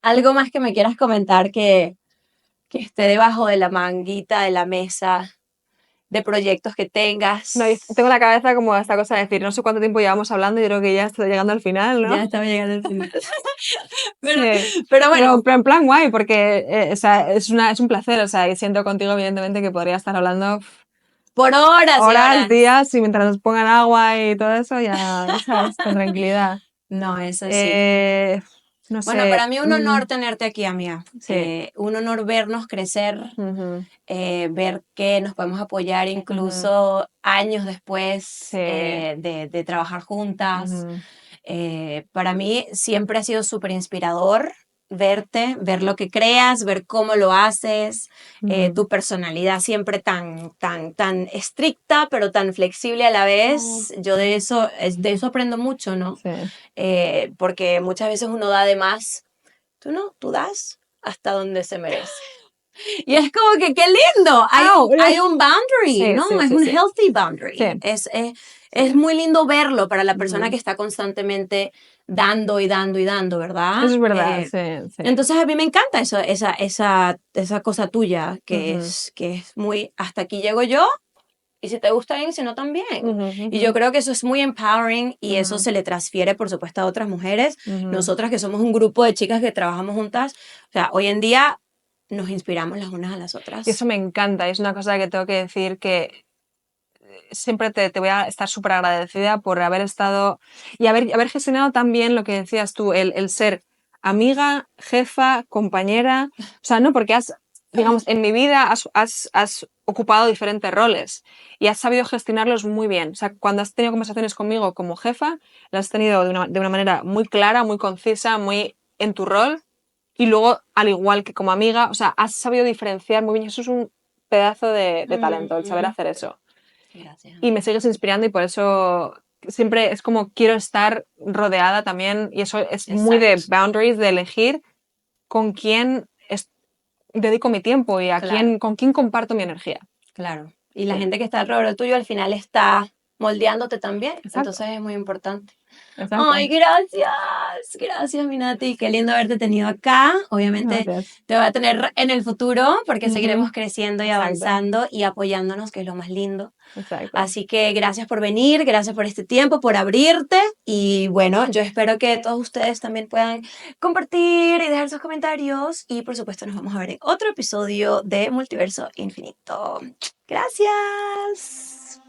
Algo más que me quieras comentar que esté debajo de la manguita de la mesa, de proyectos que No, yo tengo tengas. la cabeza como esta cosa de decir, no sé cuánto tiempo llevamos hablando, yo creo que ya estoy llegando al final, ¿no? Ya estaba llegando el final. Pero, Sí, pero bueno, pero en plan guay, porque o sea, es un placer, o sea, y siento contigo, evidentemente, que podría estar hablando por horas y horas, horas. días, y mientras nos pongan agua y todo eso, ya, ¿sabes? Con tranquilidad. No, eso sí. Eh, no Bueno, sé. para mí un honor tenerte aquí, amiga. Sí. Un honor vernos crecer, Ujú, ver que nos podemos apoyar ujú, incluso años después sí. de trabajar juntas. Ujú, Para mí siempre ha sido súper inspirador verte, ver lo que creas, ver cómo lo haces, ujú. tu personalidad siempre tan estricta, pero tan flexible a la Oh, vez. Yo de eso aprendo mucho, ¿no? sí. Porque muchas veces uno da de más. Tú no, tú das hasta donde se merece. Y es como que, qué lindo, ¡Au! hay un boundary, Sí, ¿no? sí, Es sí, un sí. healthy boundary. Sí, Es sí. muy lindo verlo para la persona Ujú. que está constantemente dando y dando y dando, ¿verdad? Eso es verdad, sí, sí. Entonces a mí me encanta eso, esa cosa tuya, Ujú, que es muy, hasta aquí llego yo, y si te gusta bien, si no también. ujú, Y ujú, yo creo que eso es muy empowering y eso ujú, se le transfiere, por supuesto, a otras mujeres. ujú. Nosotras que somos un grupo de chicas que trabajamos juntas, o sea, hoy en día nos inspiramos las unas a las Y eso otras. me encanta, y es una cosa que tengo que decir que siempre te voy a estar súper agradecida por haber estado y haber gestionado también lo que decías tú, el ser amiga, jefa, compañera, o sea, no, porque digamos, en mi vida has ocupado diferentes roles y has sabido gestionarlos muy bien. O sea, cuando has tenido conversaciones conmigo como jefa, las has tenido de una manera muy clara, muy concisa, muy en tu rol. Y luego, al igual que como amiga, o sea, has sabido diferenciar muy bien. Eso es un pedazo de talento, el saber Mm, hacer eso. gracias, Y me amiga. sigues inspirando y por eso siempre es como quiero estar rodeada también. Y eso es muy de Exacto, boundaries, de elegir con quién dedico mi tiempo y claro, con quién comparto mi energía. claro. Y la Sí, gente que está alrededor tuyo al final está moldeándote también, exacto, entonces es muy importante. exacto. Ay, gracias, gracias, Minati. Qué lindo haberte tenido acá. Obviamente Gracias. te voy a tener en el futuro porque Ujú, seguiremos creciendo y exacto, avanzando y apoyándonos, que es lo más lindo. exacto. Así que gracias por venir, gracias por este tiempo, por abrirte y bueno, yo espero que todos ustedes también puedan compartir y dejar sus comentarios y por supuesto nos vamos a ver en otro episodio de Multiverso Infinito. Gracias.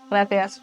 Gracias.